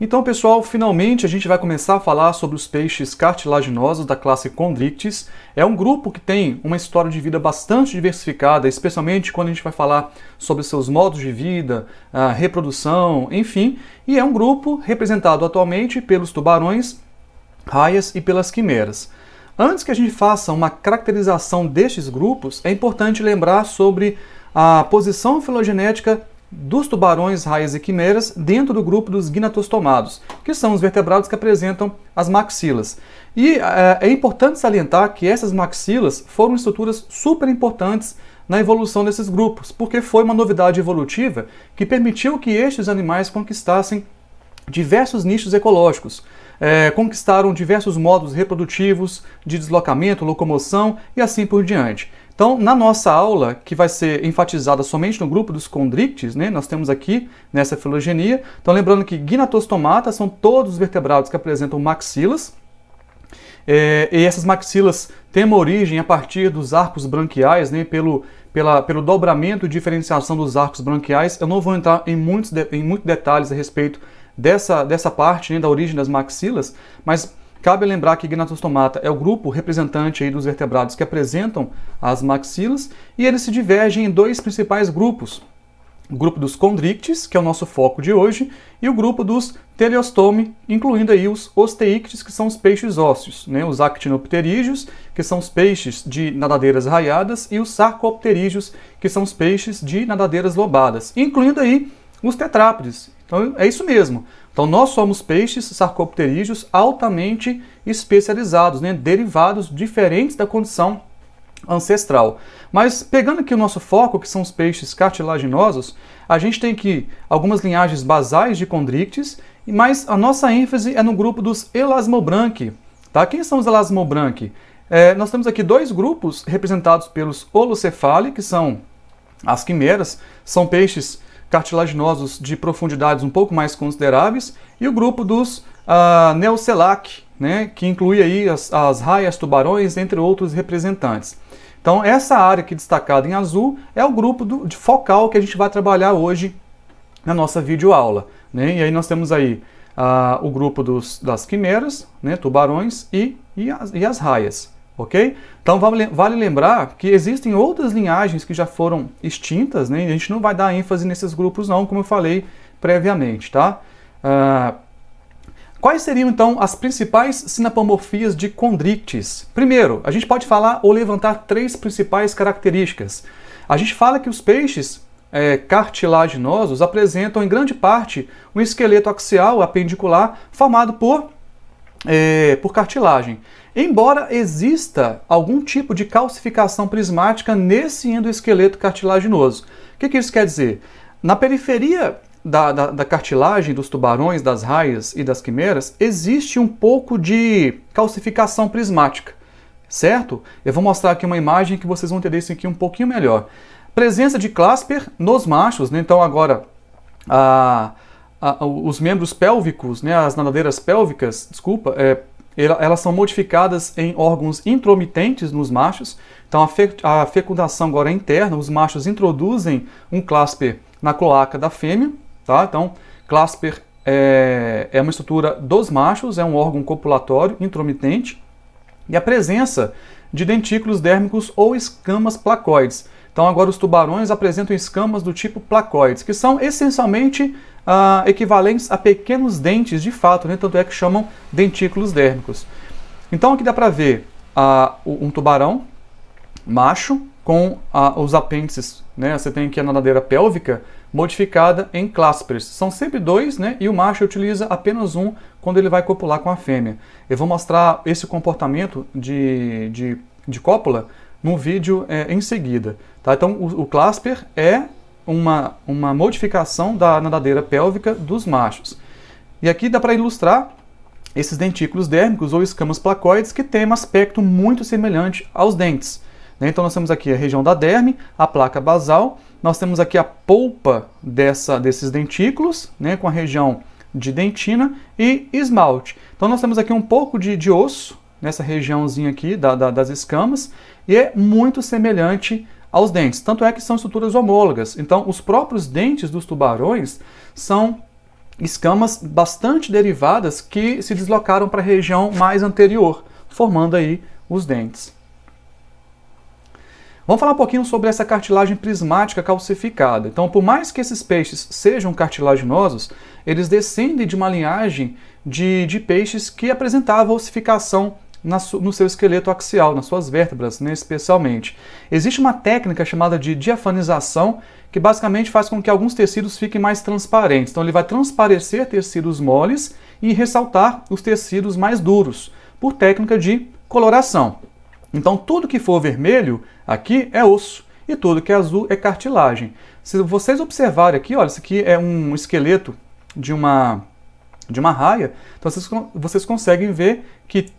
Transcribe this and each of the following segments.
Então, pessoal, finalmente a gente vai começar a falar sobre os peixes cartilaginosos da classe Chondrichthyes. É um grupo que tem uma história de vida bastante diversificada, especialmente quando a gente vai falar sobre seus modos de vida, a reprodução, enfim. E é um grupo representado atualmente pelos tubarões, raias e pelas quimeras. Antes que a gente faça uma caracterização destes grupos, é importante lembrar sobre a posição filogenética dos tubarões, raias e quimeras dentro do grupo dos gnatostomados, que são os vertebrados que apresentam as maxilas. E é importante salientar que essas maxilas foram estruturas super importantes na evolução desses grupos, porque foi uma novidade evolutiva que permitiu que estes animais conquistassem diversos nichos ecológicos. Conquistaram diversos modos reprodutivos, de deslocamento, locomoção e assim por diante. Então, na nossa aula, que vai ser enfatizada somente no grupo dos Chondrichthyes, né, nós temos aqui nessa filogenia, então lembrando que gnatostomatas são todos os vertebrados que apresentam maxilas, e essas maxilas têm uma origem a partir dos arcos branquiais, né, pelo dobramento e diferenciação dos arcos branquiais. Eu não vou entrar em muitos detalhes a respeito dessa parte, né, da origem das maxilas, mas cabe lembrar que gnatostomata é o grupo representante aí dos vertebrados que apresentam as maxilas, e eles se divergem em dois principais grupos. O grupo dos Chondrichthyes, que é o nosso foco de hoje, e o grupo dos Teleostomi, incluindo aí os Osteíctes, que são os peixes ósseos, né? Os Actinopterídeos, que são os peixes de nadadeiras raiadas, e os Sarcopterídeos, que são os peixes de nadadeiras lobadas, incluindo aí os tetrápodes. Então é isso mesmo. Então nós somos peixes sarcopterídeos altamente especializados, né? Derivados diferentes da condição ancestral. Mas pegando aqui o nosso foco, que são os peixes cartilaginosos, a gente tem aqui algumas linhagens basais de Chondrichthyes, mas a nossa ênfase é no grupo dos Elasmobranchi. Tá? Quem são os Elasmobranchi? Nós temos aqui dois grupos representados pelos Holocefali, que são as quimeras, são peixes cartilaginosos de profundidades um pouco mais consideráveis, e o grupo dos Neocelac, né, que inclui aí as raias, tubarões, entre outros representantes. Então essa área aqui destacada em azul é o grupo de focal que a gente vai trabalhar hoje na nossa videoaula, né? E aí nós temos aí o grupo das quimeras, né, tubarões e as raias. Ok? Então vale lembrar que existem outras linhagens que já foram extintas, né? E a gente não vai dar ênfase nesses grupos não, como eu falei previamente, tá? Quais seriam então as principais sinapomorfias de Chondrichthyes? Primeiro, a gente pode falar ou levantar três principais características. A gente fala que os peixes cartilaginosos apresentam em grande parte um esqueleto axial apendicular formado por cartilagem. Embora exista algum tipo de calcificação prismática nesse endoesqueleto cartilaginoso. O que isso quer dizer? Na periferia da cartilagem dos tubarões, das raias e das quimeras, existe um pouco de calcificação prismática, certo? Eu vou mostrar aqui uma imagem que vocês vão entender isso aqui um pouquinho melhor. Presença de clasper nos machos, né? Então agora os membros pélvicos, né? As nadadeiras pélvicas, desculpa, elas são modificadas em órgãos intromitentes nos machos. Então a fecundação agora é interna, os machos introduzem um clasper na cloaca da fêmea. Tá? Então clasper é uma estrutura dos machos, é um órgão copulatório intromitente, e a presença de dentículos dérmicos ou escamas placoides. Então agora os tubarões apresentam escamas do tipo placoides, que são essencialmente equivalentes a pequenos dentes de fato, né? Tanto é que chamam dentículos dérmicos. Então aqui dá para ver um tubarão macho com os apêndices, né? Você tem aqui a nadadeira pélvica modificada em claspers. São sempre dois, né? E o macho utiliza apenas um quando ele vai copular com a fêmea. Eu vou mostrar esse comportamento de cópula num vídeo em seguida. Tá? Então o clasper é uma modificação da nadadeira pélvica dos machos. E aqui dá para ilustrar esses dentículos dérmicos ou escamas placoides que têm um aspecto muito semelhante aos dentes. Então nós temos aqui a região da derme, a placa basal, nós temos aqui a polpa desses dentículos, né, com a região de dentina e esmalte. Então nós temos aqui um pouco de osso nessa regiãozinha aqui das escamas, e é muito semelhante aos dentes, tanto é que são estruturas homólogas. Então os próprios dentes dos tubarões são escamas bastante derivadas que se deslocaram para a região mais anterior, formando aí os dentes. Vamos falar um pouquinho sobre essa cartilagem prismática calcificada. Então, por mais que esses peixes sejam cartilaginosos, eles descendem de uma linhagem de peixes que apresentavam ossificação no seu esqueleto axial, nas suas vértebras, né, especialmente. Existe uma técnica chamada de diafanização, que basicamente faz com que alguns tecidos fiquem mais transparentes. Então ele vai transparecer tecidos moles e ressaltar os tecidos mais duros, por técnica de coloração. Então tudo que for vermelho aqui é osso e tudo que é azul é cartilagem. Se vocês observarem aqui, olha, isso aqui é um esqueleto de uma raia, então vocês conseguem ver que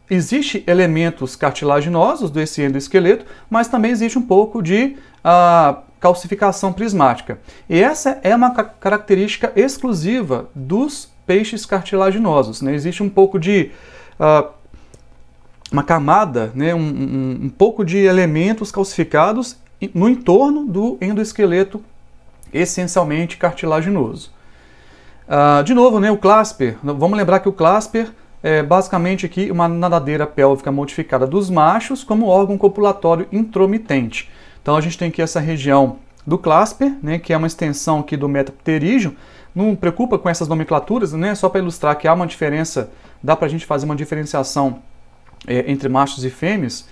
existe elementos cartilaginosos desse endoesqueleto, mas também existe um pouco de calcificação prismática. E essa é uma característica exclusiva dos peixes cartilaginosos, né? Existe um pouco de uma camada, né? um pouco de elementos calcificados no entorno do endoesqueleto essencialmente cartilaginoso. De novo, né, o clasper, vamos lembrar que o clasper é basicamente aqui uma nadadeira pélvica modificada dos machos como órgão copulatório intromitente. Então a gente tem aqui essa região do clasper, né, que é uma extensão aqui do metapterígio. Não preocupa com essas nomenclaturas, né, só para ilustrar que há uma diferença, dá para a gente fazer uma diferenciação entre machos e fêmeas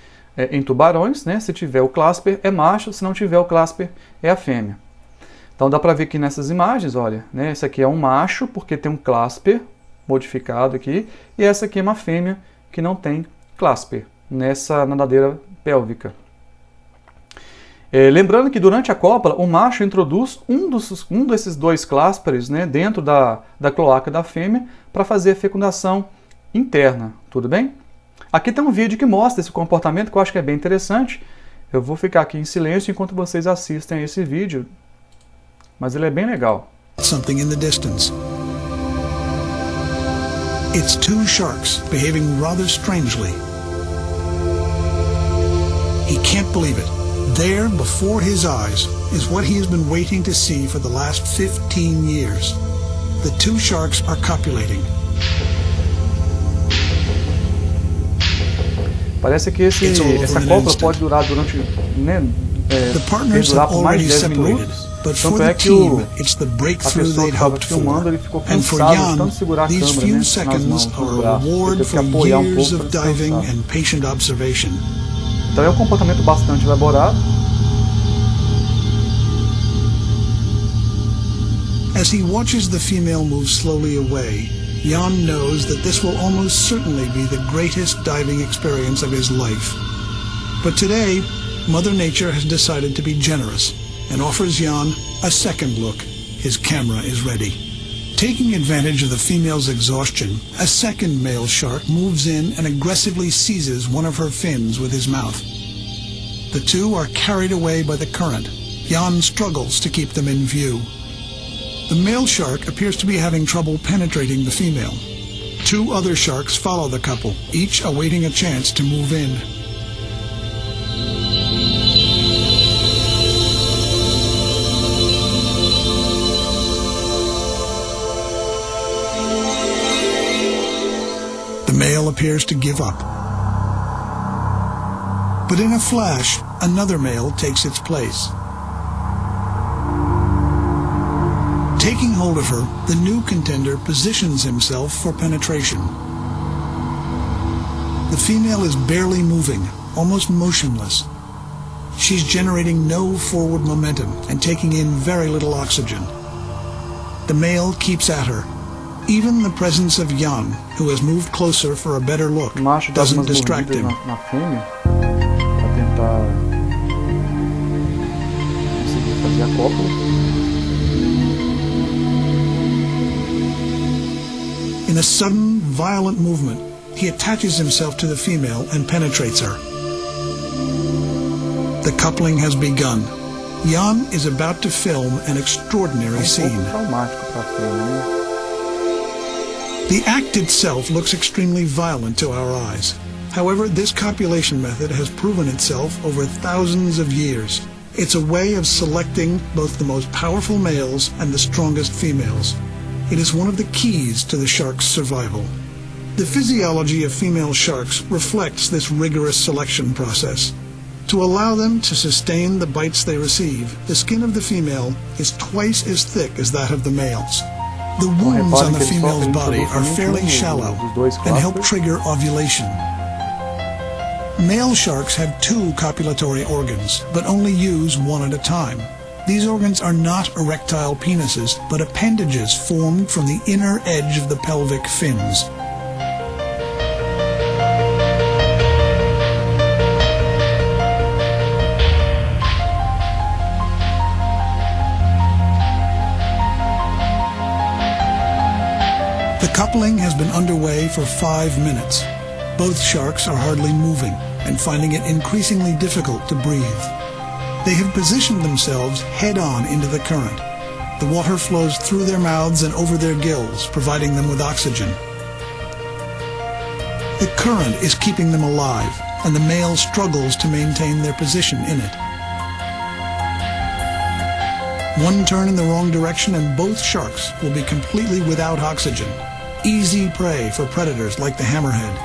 em tubarões, né? Se tiver o clasper é macho, se não tiver o clasper é a fêmea. Então dá para ver aqui nessas imagens, olha, né? Esse aqui é um macho porque tem um clasper modificado aqui, e essa aqui é uma fêmea que não tem clasper nessa nadadeira pélvica. Lembrando que durante a cópula o macho introduz um desses dois clasperes, né, dentro da cloaca da fêmea para fazer a fecundação interna, tudo bem? Aqui tem um vídeo que mostra esse comportamento que eu acho que é bem interessante. Eu vou ficar aqui em silêncio enquanto vocês assistem a esse vídeo, mas ele é bem legal. Something in the distance. It's two sharks behaving rather strangely. He can't believe it. There, before his eyes, is what he has been waiting to see for the last 15 years. The two sharks are copulating. Parece que essa cópula pode durar durante, né, durar por mais de 10 minutos. Tanto é que a pessoa que estava filmando, ele ficou cansado de tanto segurar a câmera, né, nas mãos, no braço. Ele teve que apoiar um pouco para descansar. Então é um comportamento bastante elaborado. As he watches the female move slowly away, Jan knows that this will almost certainly be the greatest diving experience of his life. But today, Mother Nature has decided to be generous and offers Jan a second look. His camera is ready. Taking advantage of the female's exhaustion, a second male shark moves in and aggressively seizes one of her fins with his mouth. The two are carried away by the current. Jan struggles to keep them in view. The male shark appears to be having trouble penetrating the female. Two other sharks follow the couple, each awaiting a chance to move in. The male appears to give up. But in a flash, another male takes its place. Taking hold of her, the new contender positions himself for penetration. The female is barely moving, almost motionless. She's generating no forward momentum and taking in very little oxygen. The male keeps at her. Even the presence of Jan, who has moved closer for a better look, doesn't distract him. Na fêmea, para tentar conseguir fazer a cópula. In a sudden, violent movement, he attaches himself to the female and penetrates her. The coupling has begun. Jan is about to film an extraordinary scene. The act itself looks extremely violent to our eyes. However, this copulation method has proven itself over thousands of years. It's a way of selecting both the most powerful males and the strongest females. It is one of the keys to the shark's survival. The physiology of female sharks reflects this rigorous selection process. To allow them to sustain the bites they receive, the skin of the female is twice as thick as that of the males. The wounds on the female's body are fairly shallow and help trigger ovulation. Male sharks have 2 copulatory organs, but only use one at a time. These organs are not erectile penises, but appendages formed from the inner edge of the pelvic fins. The coupling has been underway for 5 minutes. Both sharks are hardly moving and finding it increasingly difficult to breathe. They have positioned themselves head-on into the current. The water flows through their mouths and over their gills, providing them with oxygen. The current is keeping them alive, and the male struggles to maintain their position in it. One turn in the wrong direction and both sharks will be completely without oxygen. Easy prey for predators like the hammerhead.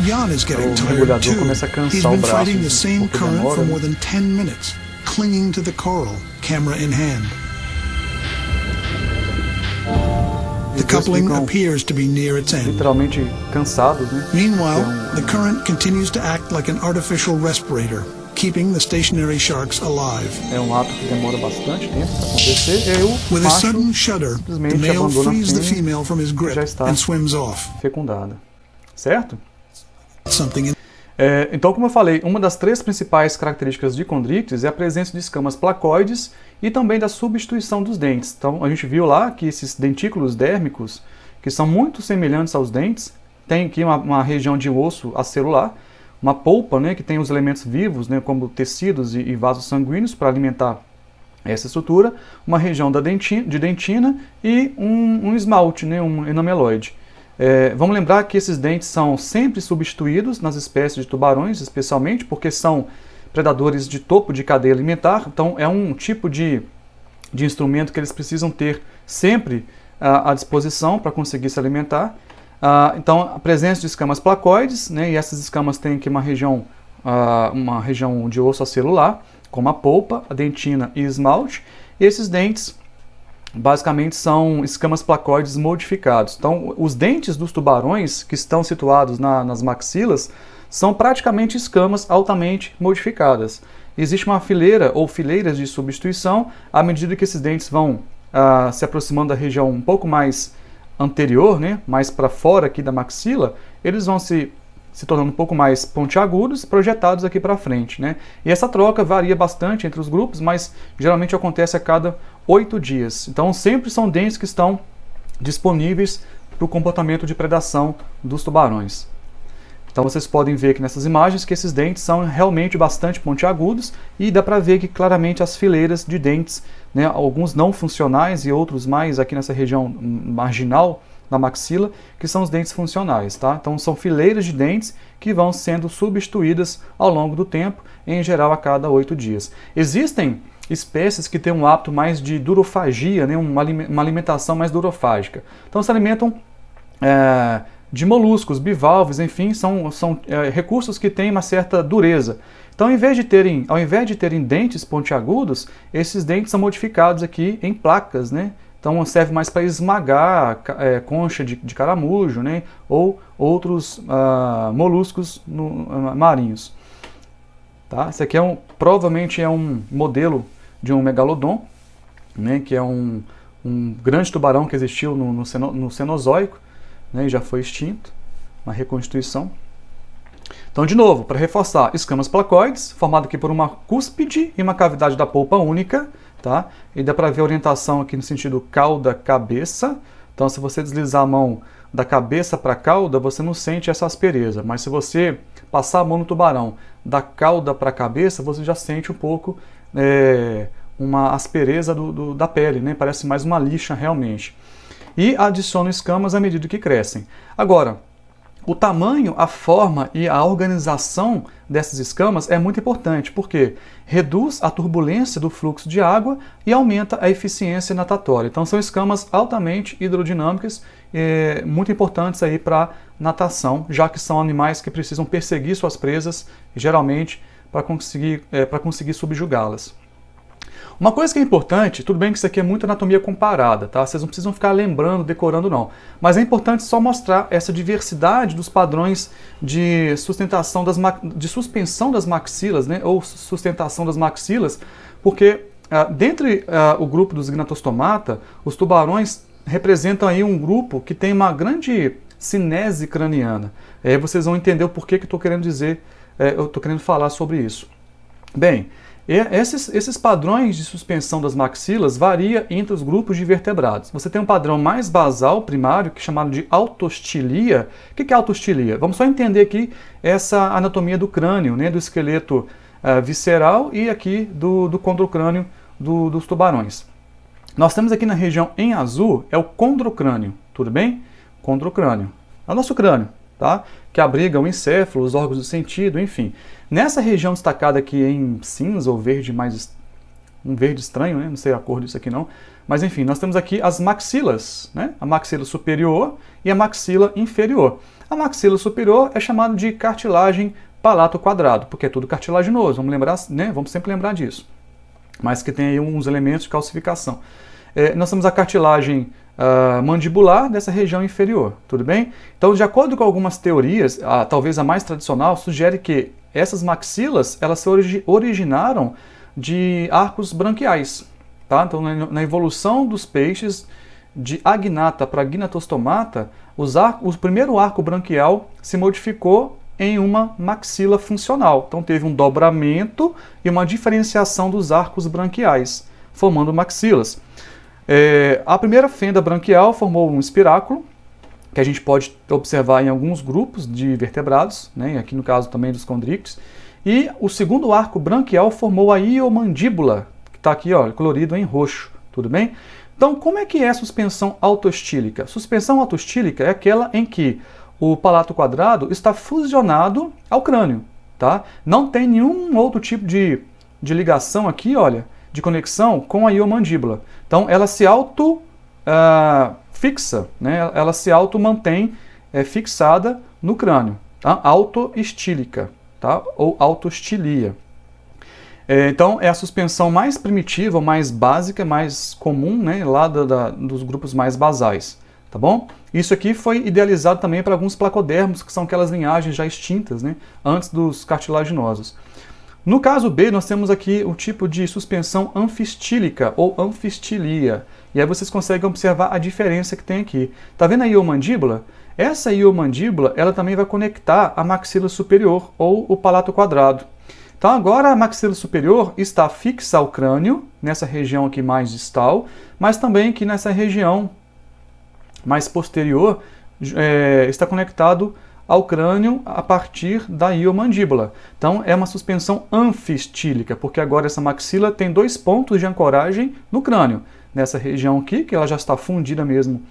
Jan is getting tired too. He's been fighting the same current for more than 10 minutes, clinging to the coral, camera in hand. The coupling appears to be near its end. Literalmente cansados, né? Meanwhile, the current continues to act like an artificial respirator, keeping the stationary sharks alive. É ato que demora bastante tempo para acontecer. With a sudden shudder, the male frees the female from his grip and swims off. Fecundada. Certo? Something in Então, como eu falei, uma das 3 principais características de Chondrichthyes é a presença de escamas placoides e também da substituição dos dentes. Então, a gente viu lá que esses dentículos dérmicos, que são muito semelhantes aos dentes, tem aqui uma região de osso acelular, uma polpa, né, que tem os elementos vivos, né, como tecidos e vasos sanguíneos para alimentar essa estrutura, uma região de dentina e um esmalte, né, um enameloide. Vamos lembrar que esses dentes são sempre substituídos nas espécies de tubarões, especialmente porque são predadores de topo de cadeia alimentar. Então é um tipo de instrumento que eles precisam ter sempre à disposição para conseguir se alimentar. Então a presença de escamas placoides, né, e essas escamas têm aqui uma região de osso acelular, como a polpa, a dentina e esmalte. E esses dentes basicamente são escamas placoides modificados. Então, os dentes dos tubarões que estão situados nas maxilas são praticamente escamas altamente modificadas. Existe uma fileira ou fileiras de substituição à medida que esses dentes vão se aproximando da região um pouco mais anterior, né, mais para fora aqui da maxila, eles vão se tornando um pouco mais pontiagudos, projetados aqui para frente, né? E essa troca varia bastante entre os grupos, mas geralmente acontece a cada 8 dias. Então sempre são dentes que estão disponíveis para o comportamento de predação dos tubarões. Então vocês podem ver aqui nessas imagens que esses dentes são realmente bastante pontiagudos e dá para ver que claramente as fileiras de dentes, né, alguns não funcionais e outros mais aqui nessa região marginal na maxila, que são os dentes funcionais, tá? Então são fileiras de dentes que vão sendo substituídas ao longo do tempo, em geral a cada 8 dias. Existem espécies que têm um hábito mais de durofagia, né? uma alimentação mais durofágica. Então se alimentam de moluscos, bivalves, enfim, são recursos que têm uma certa dureza. Então ao invés de terem dentes pontiagudos, esses dentes são modificados aqui em placas, né? Então serve mais para esmagar concha de caramujo, né, ou outros moluscos marinhos. Tá? Esse aqui provavelmente é um modelo de um megalodon, né, que é um grande tubarão que existiu no Cenozoico, né, e já foi extinto, uma reconstituição. Então, de novo, para reforçar, escamas placoides, formado aqui por uma cúspide e uma cavidade da polpa única. Tá? E dá para ver a orientação aqui no sentido cauda-cabeça. Então, se você deslizar a mão da cabeça para a cauda, você não sente essa aspereza. Mas se você passar a mão no tubarão da cauda para a cabeça, você já sente um pouco uma aspereza da pele, né? Parece mais uma lixa realmente. e adicionam escamas à medida que crescem. Agora, o tamanho, a forma e a organização dessas escamas é muito importante, porque reduz a turbulência do fluxo de água e aumenta a eficiência natatória. Então são escamas altamente hidrodinâmicas, muito importantes aí para natação, já que são animais que precisam perseguir suas presas, geralmente para conseguir subjugá-las. Uma coisa que é importante, tudo bem que isso aqui é muito anatomia comparada, tá? Vocês não precisam ficar lembrando, decorando não. Mas é importante só mostrar essa diversidade dos padrões de sustentação de suspensão das maxilas, né? Ou sustentação das maxilas, porque dentre o grupo dos gnatostomata, os tubarões representam aí um grupo que tem uma grande cinese craniana. Aí vocês vão entender o porquê que eu estou querendo dizer, eu estou querendo falar sobre isso. Bem, esses padrões de suspensão das maxilas variam entre os grupos de vertebrados. Você tem um padrão mais basal, primário, que é chamado de autostilia. O que é autostilia? Vamos só entender aqui essa anatomia do crânio, né, do esqueleto visceral e aqui do condrocrânio dos tubarões. Nós temos aqui na região em azul, é o condrocrânio, tudo bem? Condrocrânio. É o nosso crânio, tá? Que abriga o encéfalo, os órgãos do sentido, enfim. Nessa região destacada aqui em cinza ou verde um verde estranho, né? Não sei a cor disso aqui não, mas enfim, nós temos aqui as maxilas, né? A maxila superior e a maxila inferior. A maxila superior é chamada de cartilagem palato quadrado, porque é tudo cartilaginoso, vamos lembrar, né? Vamos sempre lembrar disso, mas que tem aí uns elementos de calcificação. Nós temos a cartilagem mandibular dessa região inferior, tudo bem? Então, de acordo com algumas teorias, talvez a mais tradicional, sugere que essas maxilas, elas se originaram de arcos branquiais, tá? Então, na evolução dos peixes de agnata para gnatostomata, o primeiro arco branquial se modificou em uma maxila funcional. Então, teve um dobramento e uma diferenciação dos arcos branquiais, formando maxilas. A primeira fenda branquial formou um espiráculo, que a gente pode observar em alguns grupos de vertebrados, né, aqui no caso também dos condrictes, e o segundo arco branquial formou a iomandíbula, que está aqui ó, colorido em roxo, tudo bem? Então, como é que é a suspensão autostílica? Suspensão autostílica é aquela em que o palato quadrado está fusionado ao crânio, tá? Não tem nenhum outro tipo de ligação aqui, olha, de conexão com a iomandíbula. Então, ela se fixa, né? Ela se auto-mantém fixada no crânio, tá? Autoestílica, tá? Ou autostilia. Então, é a suspensão mais primitiva, mais básica, mais comum, né? Lá dos grupos mais basais, tá bom? Isso aqui foi idealizado também para alguns placodermos, que são aquelas linhagens já extintas, né? Antes dos cartilaginosos. No caso B, nós temos aqui o tipo de suspensão anfistílica ou anfistilia. E aí vocês conseguem observar a diferença que tem aqui. Tá vendo a iomandíbula? Essa iomandíbula, ela também vai conectar a maxila superior ou o palato quadrado. Então agora a maxila superior está fixa ao crânio, nessa região aqui mais distal, mas também aqui nessa região mais posterior está conectado ao crânio a partir da iomandíbula. Então é uma suspensão anfistílica, porque agora essa maxila tem dois pontos de ancoragem no crânio. Nessa região aqui, que ela já está fundida mesmo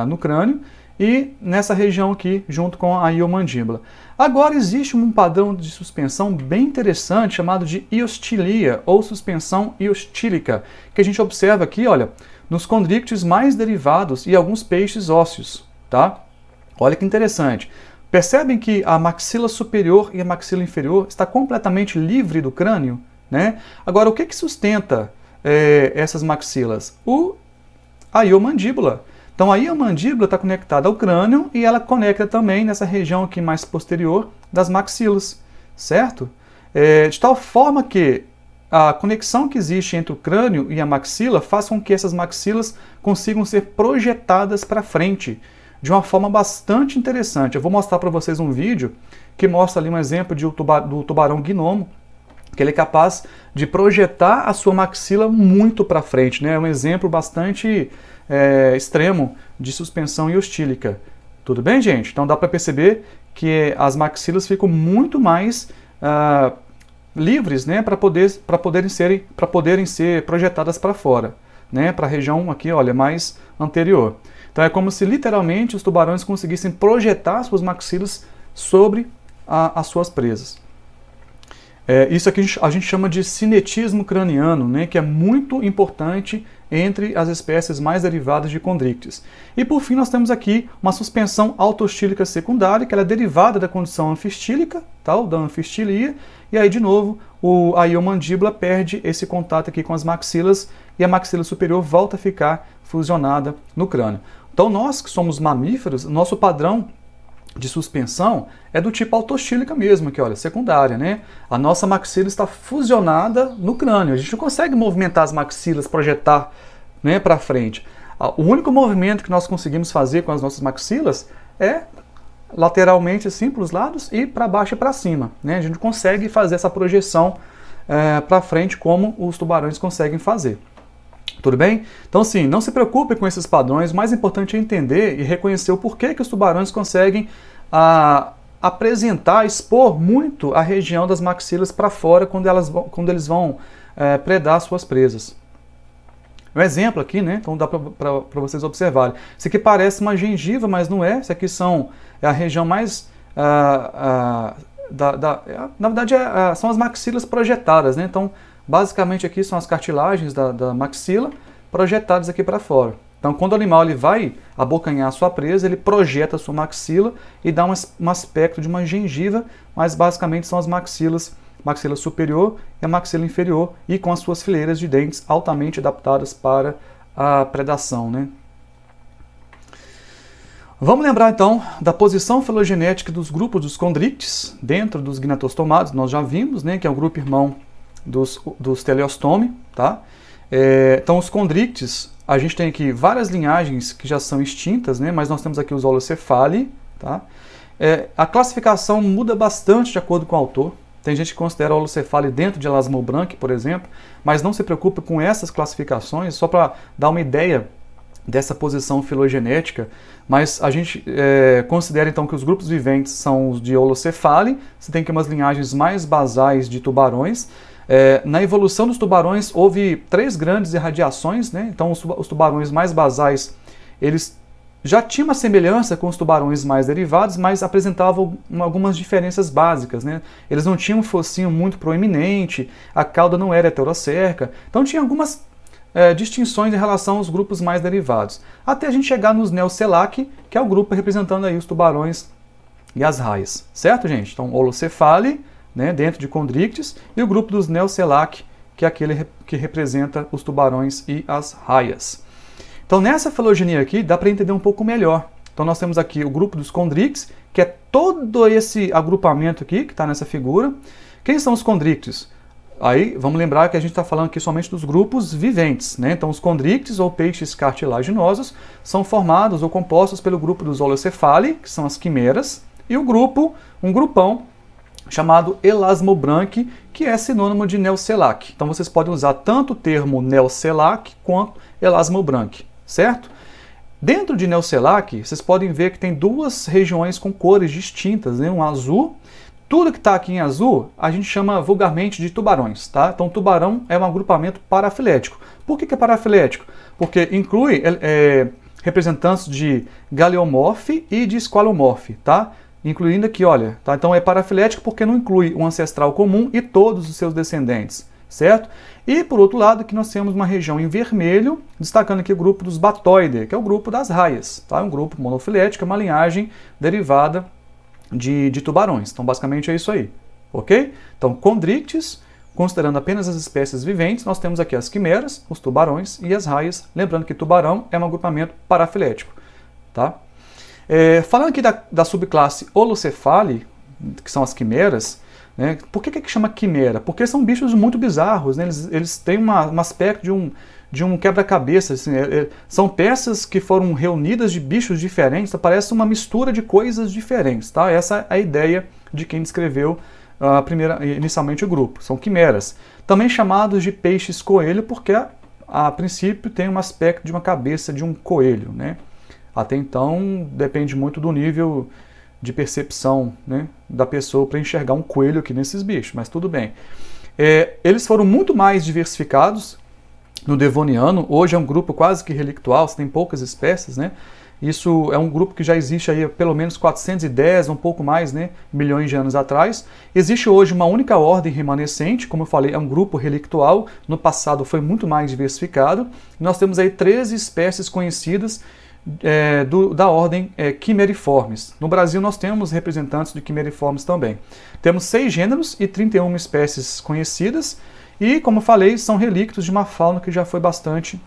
no crânio, e nessa região aqui, junto com a iomandíbula. Agora existe um padrão de suspensão bem interessante, chamado de iostilia, ou suspensão iostílica, que a gente observa aqui, olha, nos condrictes mais derivados e alguns peixes ósseos, tá? Olha que interessante. Percebem que a maxila superior e a maxila inferior está completamente livre do crânio, né? Agora, o que sustenta essas maxilas? A iomandíbula. Então, a iomandíbula está conectada ao crânio e ela conecta também nessa região aqui mais posterior das maxilas, certo? De tal forma que a conexão que existe entre o crânio e a maxila faz com que essas maxilas consigam ser projetadas para frente, de uma forma bastante interessante. Eu vou mostrar para vocês um vídeo que mostra ali um exemplo do tubarão gnomo, que ele é capaz de projetar a sua maxila muito para frente, né? É um exemplo bastante extremo de suspensão iostílica. Tudo bem, gente? Então dá para perceber que as maxilas ficam muito mais livres, né? Para poderem ser projetadas para fora, né? Para a região aqui, olha, mais anterior. Então é como se literalmente os tubarões conseguissem projetar suas maxilas sobre as suas presas. Isso aqui a gente chama de cinetismo craniano, né, que é muito importante entre as espécies mais derivadas de Chondrichthyes. E por fim nós temos aqui uma suspensão autostílica secundária, que ela é derivada da condição anfistílica, tá, ou da anfistilia, e aí de novo a iomandíbula perde esse contato aqui com as maxilas e a maxila superior volta a ficar fusionada no crânio. Então nós que somos mamíferos, nosso padrão de suspensão é do tipo autostílica mesmo, aqui olha, secundária, né? A nossa maxila está fusionada no crânio, a gente não consegue movimentar as maxilas, projetar, né, para frente. O único movimento que nós conseguimos fazer com as nossas maxilas é lateralmente assim para os lados e para baixo e para cima, né? A gente consegue fazer essa projeção para frente como os tubarões conseguem fazer. Tudo bem? Então, assim, não se preocupe com esses padrões, o mais importante é entender e reconhecer o porquê que os tubarões conseguem apresentar, expor muito a região das maxilas para fora quando eles vão predar suas presas. Um exemplo aqui, né? Então dá para vocês observarem. Isso aqui parece uma gengiva, mas não é. Isso aqui é a região mais... na verdade, são as maxilas projetadas, né? Então, basicamente aqui são as cartilagens da maxila projetadas aqui para fora. Então, quando o animal ele vai abocanhar a sua presa, ele projeta a sua maxila e dá um aspecto de uma gengiva, mas basicamente são as maxilas, maxila superior e a maxila inferior, e com as suas fileiras de dentes altamente adaptadas para a predação, né? Vamos lembrar então da posição filogenética dos grupos dos Chondrichthyes dentro dos gnatostomados. Nós já vimos, né, que é o grupo irmão dos Teleostomi, tá? Então os Chondrichthyes, a gente tem aqui várias linhagens que já são extintas, né? Mas nós temos aqui os Holocephali, tá? A classificação muda bastante de acordo com o autor. Tem gente que considera o Holocephali dentro de Elasmobranch, por exemplo, mas não se preocupe com essas classificações, só para dar uma ideia dessa posição filogenética, mas a gente considera então que os grupos viventes são os de Holocephali. Você tem aqui umas linhagens mais basais de tubarões. Na evolução dos tubarões houve 3 grandes irradiações, né? Então os tubarões mais basais, eles já tinham uma semelhança com os tubarões mais derivados, mas apresentavam algumas diferenças básicas, né? Eles não tinham um focinho muito proeminente, a cauda não era heterocerca, então tinha algumas distinções em relação aos grupos mais derivados. Até a gente chegar nos Neocellaci, que é o grupo representando aí os tubarões e as raias. Certo, gente? Então, Holocephali, né, dentro de Chondrichthyes, e o grupo dos Neocellaci, que é aquele que representa os tubarões e as raias. Então, nessa filogenia aqui, dá para entender um pouco melhor. Então, nós temos aqui o grupo dos Chondrichthyes, que é todo esse agrupamento aqui, que está nessa figura. Quem são os Chondrichthyes? Aí, vamos lembrar que a gente está falando aqui somente dos grupos viventes, né? Então, os Chondrichthyes, ou peixes cartilaginosos, são formados ou compostos pelo grupo dos Holocephali, que são as quimeras, e um grupão, chamado Elasmobranch, que é sinônimo de Neocellaci. Então, vocês podem usar tanto o termo Neocellaci quanto Elasmobranch, certo? Dentro de Neocellaci, vocês podem ver que tem 2 regiões com cores distintas, né? Um azul. Tudo que está aqui em azul, a gente chama vulgarmente de tubarões, tá? Então, tubarão é um agrupamento parafilético. Por que é parafilético? Porque inclui representantes de Galeomorphe e de Squalomorphe, tá? Incluindo aqui, olha, tá? Então é parafilético porque não inclui um ancestral comum e todos os seus descendentes, certo? E por outro lado, aqui nós temos uma região em vermelho, destacando aqui o grupo dos Batoideae, que é o grupo das raias, tá? Um grupo monofilético, uma linhagem derivada de tubarões. Então basicamente é isso aí, ok? Então Chondrichthyes, considerando apenas as espécies viventes, nós temos aqui as quimeras, os tubarões e as raias, lembrando que tubarão é um agrupamento parafilético, tá? Falando aqui da subclasse Holocephali, que são as quimeras, né? Por que chama quimera? Porque são bichos muito bizarros, né? Eles têm um aspecto de um quebra-cabeça, assim, são peças que foram reunidas de bichos diferentes, então parece uma mistura de coisas diferentes, tá? Essa é a ideia de quem descreveu inicialmente o grupo, são quimeras. Também chamados de peixes coelho, porque a princípio tem um aspecto de uma cabeça de um coelho, né? Até então depende muito do nível de percepção, né, da pessoa para enxergar um coelho aqui nesses bichos, mas tudo bem. Eles foram muito mais diversificados no Devoniano. Hoje é um grupo quase que relictual, você tem poucas espécies, né? Isso é um grupo que já existe aí há pelo menos 410, um pouco mais, né, milhões de anos atrás. Existe hoje uma única ordem remanescente, como eu falei, é um grupo relictual, no passado foi muito mais diversificado. Nós temos aí 13 espécies conhecidas da ordem Chimeriformes. No Brasil nós temos representantes de Chimeriformes também. Temos 6 gêneros e 31 espécies conhecidas e, como eu falei, são relictos de uma fauna que já foi bastante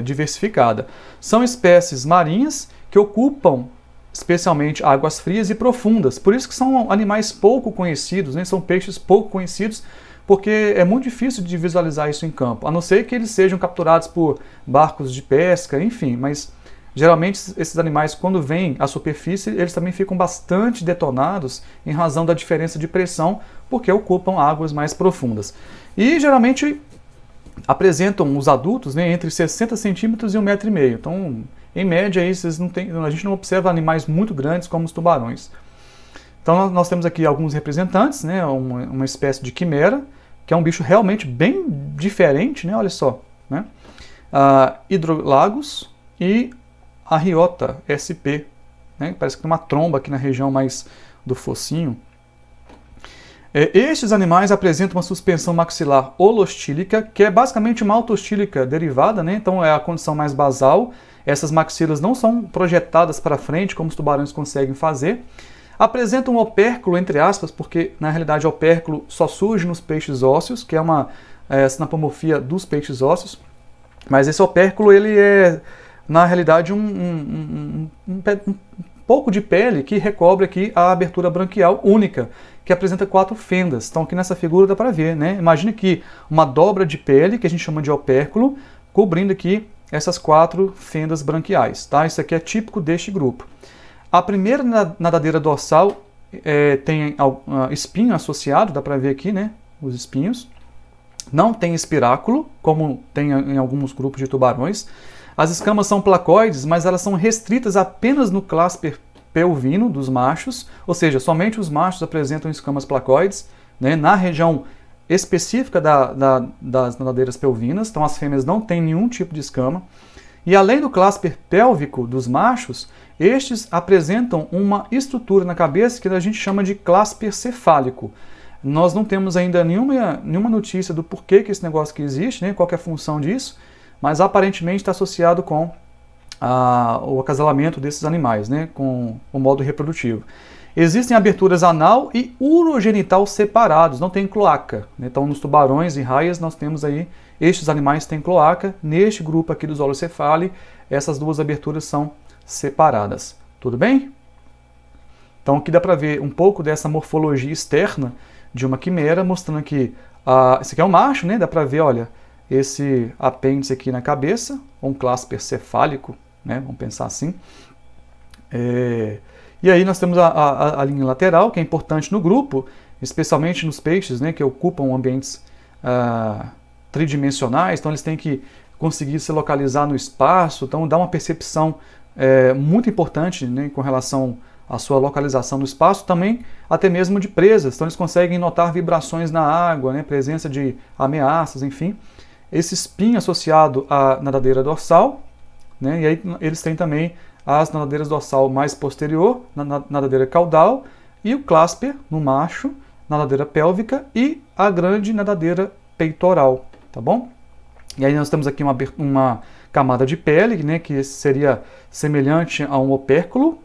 diversificada. São espécies marinhas que ocupam especialmente águas frias e profundas, por isso que são animais pouco conhecidos, né? São peixes pouco conhecidos, porque é muito difícil de visualizar isso em campo, a não ser que eles sejam capturados por barcos de pesca, enfim, mas geralmente esses animais, quando vêm à superfície, eles também ficam bastante detonados em razão da diferença de pressão, porque ocupam águas mais profundas. E geralmente apresentam os adultos, né, entre 60 centímetros e 1,5 m. Então, em média, aí, a gente não observa animais muito grandes como os tubarões. Então, nós temos aqui alguns representantes, né, uma espécie de quimera, que é um bicho realmente bem diferente, né, olha só. Né, Hidrolagos e a Riota SP. Né, parece que tem uma tromba aqui na região mais do focinho. Estes animais apresentam uma suspensão maxilar holostílica, que é basicamente uma autostílica derivada, né? Então é a condição mais basal. Essas maxilas não são projetadas para frente, como os tubarões conseguem fazer. Apresentam um opérculo, entre aspas, porque na realidade o opérculo só surge nos peixes ósseos, que é uma sinapomorfia dos peixes ósseos. Mas esse opérculo, ele é, na realidade, um pouco de pele que recobre aqui a abertura branquial única, que apresenta 4 fendas. Então aqui nessa figura dá para ver, né? Imagine aqui uma dobra de pele, que a gente chama de opérculo, cobrindo aqui essas 4 fendas branquiais. Tá? Isso aqui é típico deste grupo. A primeira nadadeira dorsal tem espinho associado, dá para ver aqui, né? Os espinhos. Não tem espiráculo, como tem em alguns grupos de tubarões. As escamas são placoides, mas elas são restritas apenas no clasper pelvino dos machos, ou seja, somente os machos apresentam escamas placoides, né, na região específica das nadadeiras pelvinas, então as fêmeas não têm nenhum tipo de escama. E além do clasper pélvico dos machos, estes apresentam uma estrutura na cabeça que a gente chama de clasper cefálico. Nós não temos ainda nenhuma notícia do porquê que esse negócio que existe, né, qual que é a função disso, mas aparentemente está associado com o acasalamento desses animais, né, com o modo reprodutivo. Existem aberturas anal e urogenital separados, não tem cloaca. Então, nos tubarões e raias, nós temos aí, estes animais têm cloaca. Neste grupo aqui dos Holocephali, essas duas aberturas são separadas. Tudo bem? Então, aqui dá para ver um pouco dessa morfologia externa de uma quimera, mostrando que esse aqui é um macho, né? Dá para ver, olha, esse apêndice aqui na cabeça, um clasper cefálico, né? Vamos pensar assim. E aí nós temos a linha lateral, que é importante no grupo, especialmente nos peixes, né, que ocupam ambientes tridimensionais, então eles têm que conseguir se localizar no espaço, então dá uma percepção muito importante, né, com relação à sua localização no espaço, também até mesmo de presas, então eles conseguem notar vibrações na água, né, presença de ameaças, enfim. Esse espinho associado à nadadeira dorsal, né, e aí eles têm também as nadadeiras dorsal mais posterior, nadadeira caudal, e o clasper no macho, nadadeira pélvica e a grande nadadeira peitoral, tá bom? E aí nós temos aqui uma camada de pele, né, que seria semelhante a um opérculo,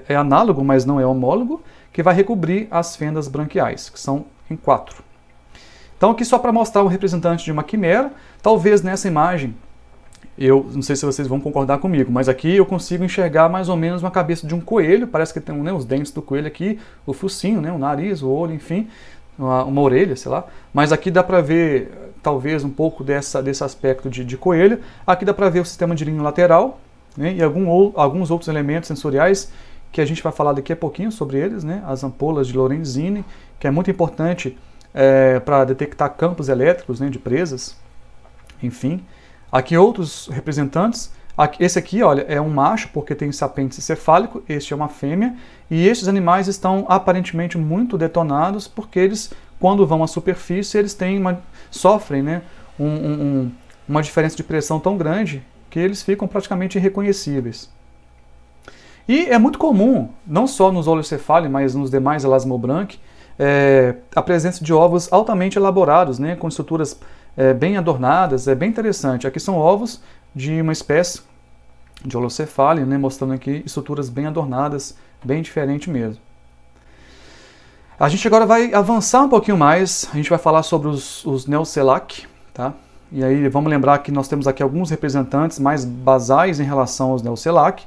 é análogo, mas não é homólogo, que vai recobrir as fendas branquiais, que são em 4. Então aqui só para mostrar o representante de uma quimera, talvez nessa imagem, eu não sei se vocês vão concordar comigo, mas aqui eu consigo enxergar mais ou menos uma cabeça de um coelho, parece que tem, né, os dentes do coelho aqui, o focinho, né, o nariz, o olho, enfim, uma orelha, sei lá. Mas aqui dá para ver, talvez, um pouco desse aspecto de coelho. Aqui dá para ver o sistema de língua lateral, né, e alguns outros elementos sensoriais que a gente vai falar daqui a pouquinho sobre eles, né, as ampolas de Lorenzini, que é muito importante para detectar campos elétricos, né, de presas, enfim. Aqui outros representantes, esse aqui, olha, é um macho porque tem esse apêndice cefálico, este é uma fêmea, e estes animais estão aparentemente muito detonados porque eles, quando vão à superfície, eles sofrem, né, uma diferença de pressão tão grande que eles ficam praticamente irreconhecíveis. E é muito comum, não só nos Holocephali, mas nos demais Elasmobranch, a presença de ovos altamente elaborados, né, com estruturas bem adornadas. É bem interessante. Aqui são ovos de uma espécie de Holocephali, né, mostrando aqui estruturas bem adornadas, bem diferente mesmo. A gente agora vai avançar um pouquinho mais, a gente vai falar sobre os Neoselac, tá? E aí vamos lembrar que nós temos aqui alguns representantes mais basais em relação aos Neoselac,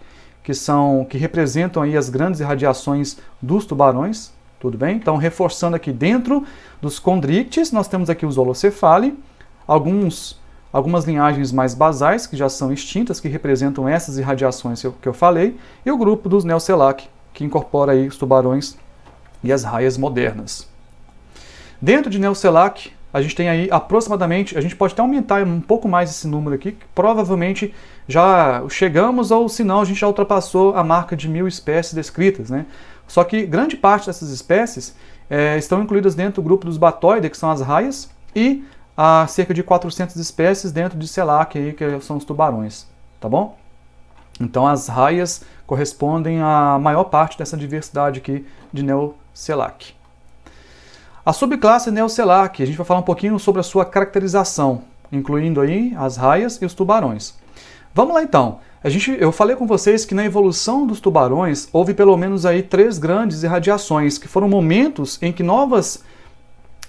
que representam aí as grandes irradiações dos tubarões, tudo bem? Então, reforçando aqui, dentro dos Chondrichthyes, nós temos aqui os Holocephali, algumas linhagens mais basais, que já são extintas, que representam essas irradiações que eu falei, e o grupo dos Neoselac, que incorpora aí os tubarões e as raias modernas. Dentro de Neoselac, a gente tem aí aproximadamente, a gente pode até aumentar um pouco mais esse número aqui, que provavelmente já chegamos, ou se não, a gente já ultrapassou a marca de 1000 espécies descritas, né? Só que grande parte dessas espécies estão incluídas dentro do grupo dos Batoideae, que são as raias, e há cerca de 400 espécies dentro de Selac, aí, que são os tubarões, tá bom? Então as raias correspondem à maior parte dessa diversidade aqui de Neoselac. A subclasse Neoselac, a gente vai falar um pouquinho sobre a sua caracterização, incluindo aí as raias e os tubarões. Vamos lá então. Eu falei com vocês que na evolução dos tubarões houve pelo menos aí 3 grandes irradiações, que foram momentos em que novas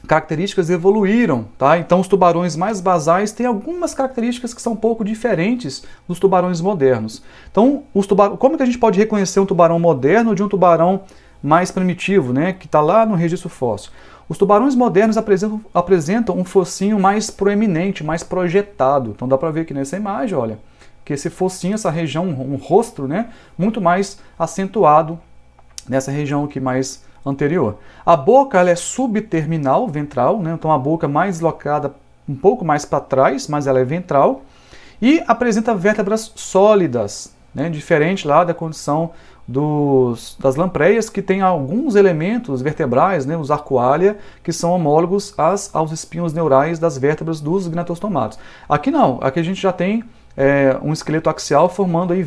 características evoluíram, tá? Então os tubarões mais basais têm algumas características que são um pouco diferentes dos tubarões modernos. Então, como que a gente pode reconhecer um tubarão moderno de um tubarão mais primitivo, né, que está lá no registro fóssil? Os tubarões modernos apresentam um focinho mais proeminente, mais projetado. Então dá para ver aqui nessa imagem, olha, que esse focinho, essa região, um rosto, né, muito mais acentuado nessa região aqui mais anterior. A boca ela é subterminal, ventral, né, então a boca mais deslocada um pouco mais para trás, mas ela é ventral, e apresenta vértebras sólidas, né, diferente lá da condição das lampreias, que tem alguns elementos vertebrais, né, os arcoalha, que são homólogos aos espinhos neurais das vértebras dos gnatostomatos. Aqui não, aqui a gente já tem um esqueleto axial formando aí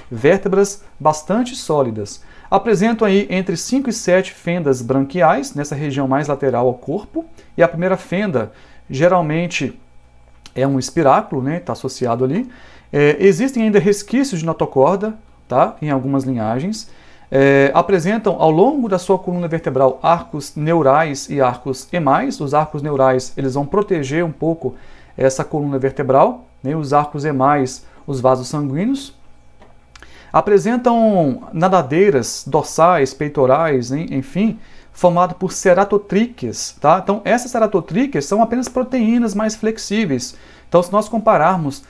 vértebras bastante sólidas. Apresentam aí entre 5 e 7 fendas branquiais, nessa região mais lateral ao corpo, e a primeira fenda geralmente é um espiráculo, né, está associado ali. Existem ainda resquícios de notocorda, tá, em algumas linhagens. Apresentam ao longo da sua coluna vertebral arcos neurais e arcos emais. Os arcos neurais eles vão proteger um pouco essa coluna vertebral, né, os arcos emais, os vasos sanguíneos. Apresentam nadadeiras dorsais, peitorais, enfim, formado por ceratotríqueas, tá? Então essas ceratotríqueas são apenas proteínas mais flexíveis. Então se nós compararmos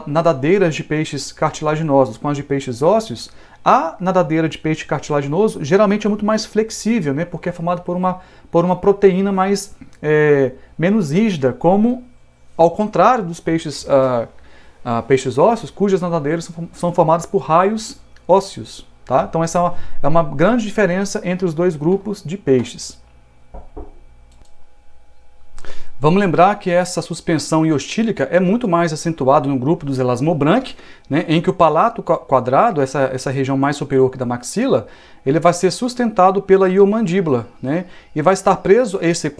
nadadeiras de peixes cartilaginosos com as de peixes ósseos, a nadadeira de peixe cartilaginoso geralmente é muito mais flexível, né, porque é formada por uma proteína menos rígida, como ao contrário dos peixes ósseos, cujas nadadeiras são formadas por raios ósseos. Tá? Então essa é uma grande diferença entre os dois grupos de peixes. Vamos lembrar que essa suspensão iostílica é muito mais acentuada no grupo dos Elasmobranch, né, em que o palato quadrado, essa região mais superior que da maxila, ele vai ser sustentado pela iomandíbula, né, e vai estar preso a esse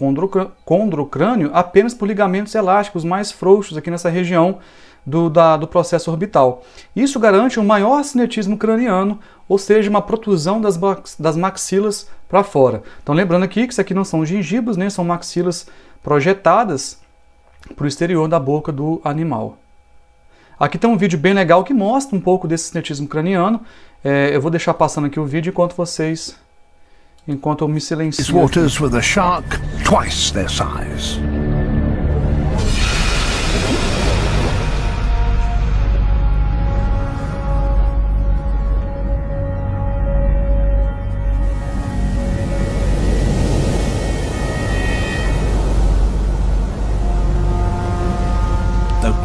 condrocrânio apenas por ligamentos elásticos mais frouxos aqui nessa região do processo orbital. Isso garante um maior cinetismo craniano, ou seja, uma protrusão das maxilas para fora. Então lembrando aqui que isso aqui não são gengivas, né, são maxilas projetadas para o exterior da boca do animal. Aqui tem um vídeo bem legal que mostra um pouco desse cinetismo craniano. Eu vou deixar passando aqui o vídeo enquanto eu me silencio. These waters with a shark twice their size.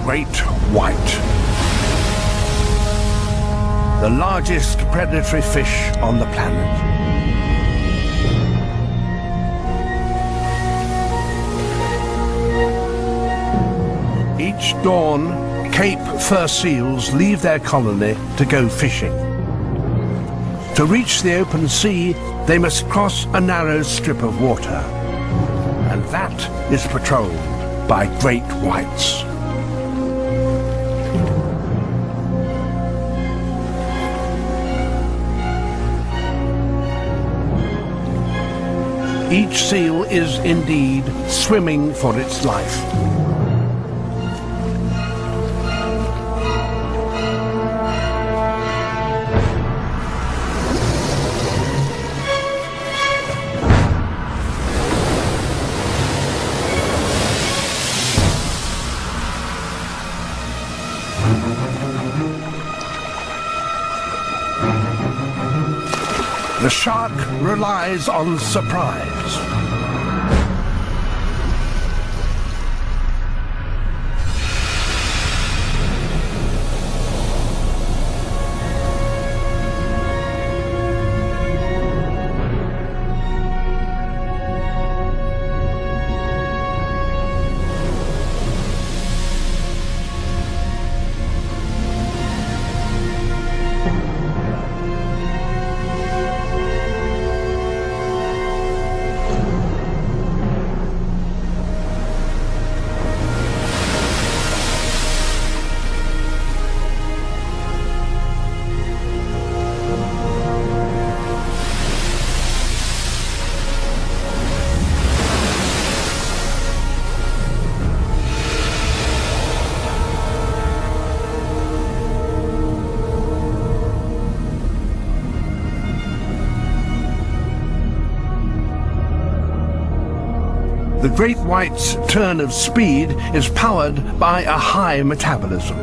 Great white, the largest predatory fish on the planet. Each dawn, Cape fur seals leave their colony to go fishing. To reach the open sea, they must cross a narrow strip of water, and that is patrolled by great whites. Each seal is indeed swimming for its life. The shark relies on surprise. The great white's turn of speed is powered by a high metabolism.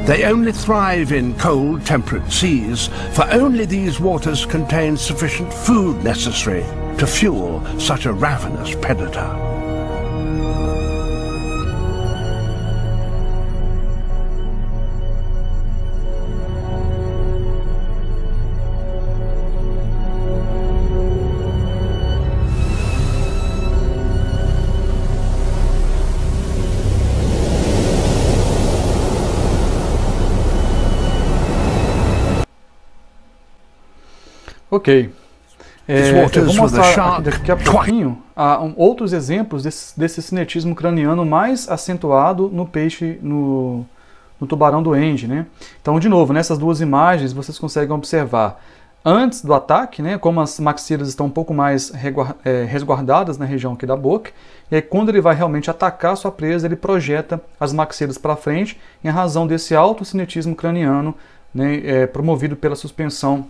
They only thrive in cold, temperate seas, for only these waters contain sufficient food necessary to fuel such a ravenous predator. Ok. Eu vou mostrar aqui daqui a pouquinho outros exemplos desse cinetismo craniano mais acentuado no peixe, no tubarão doente, né? Então, de novo, nessas duas imagens vocês conseguem observar antes do ataque, né, como as maxilas estão um pouco mais resguardadas na região aqui da boca, e aí quando ele vai realmente atacar a sua presa, ele projeta as maxilas para frente em razão desse alto cinetismo craniano, né, promovido pela suspensão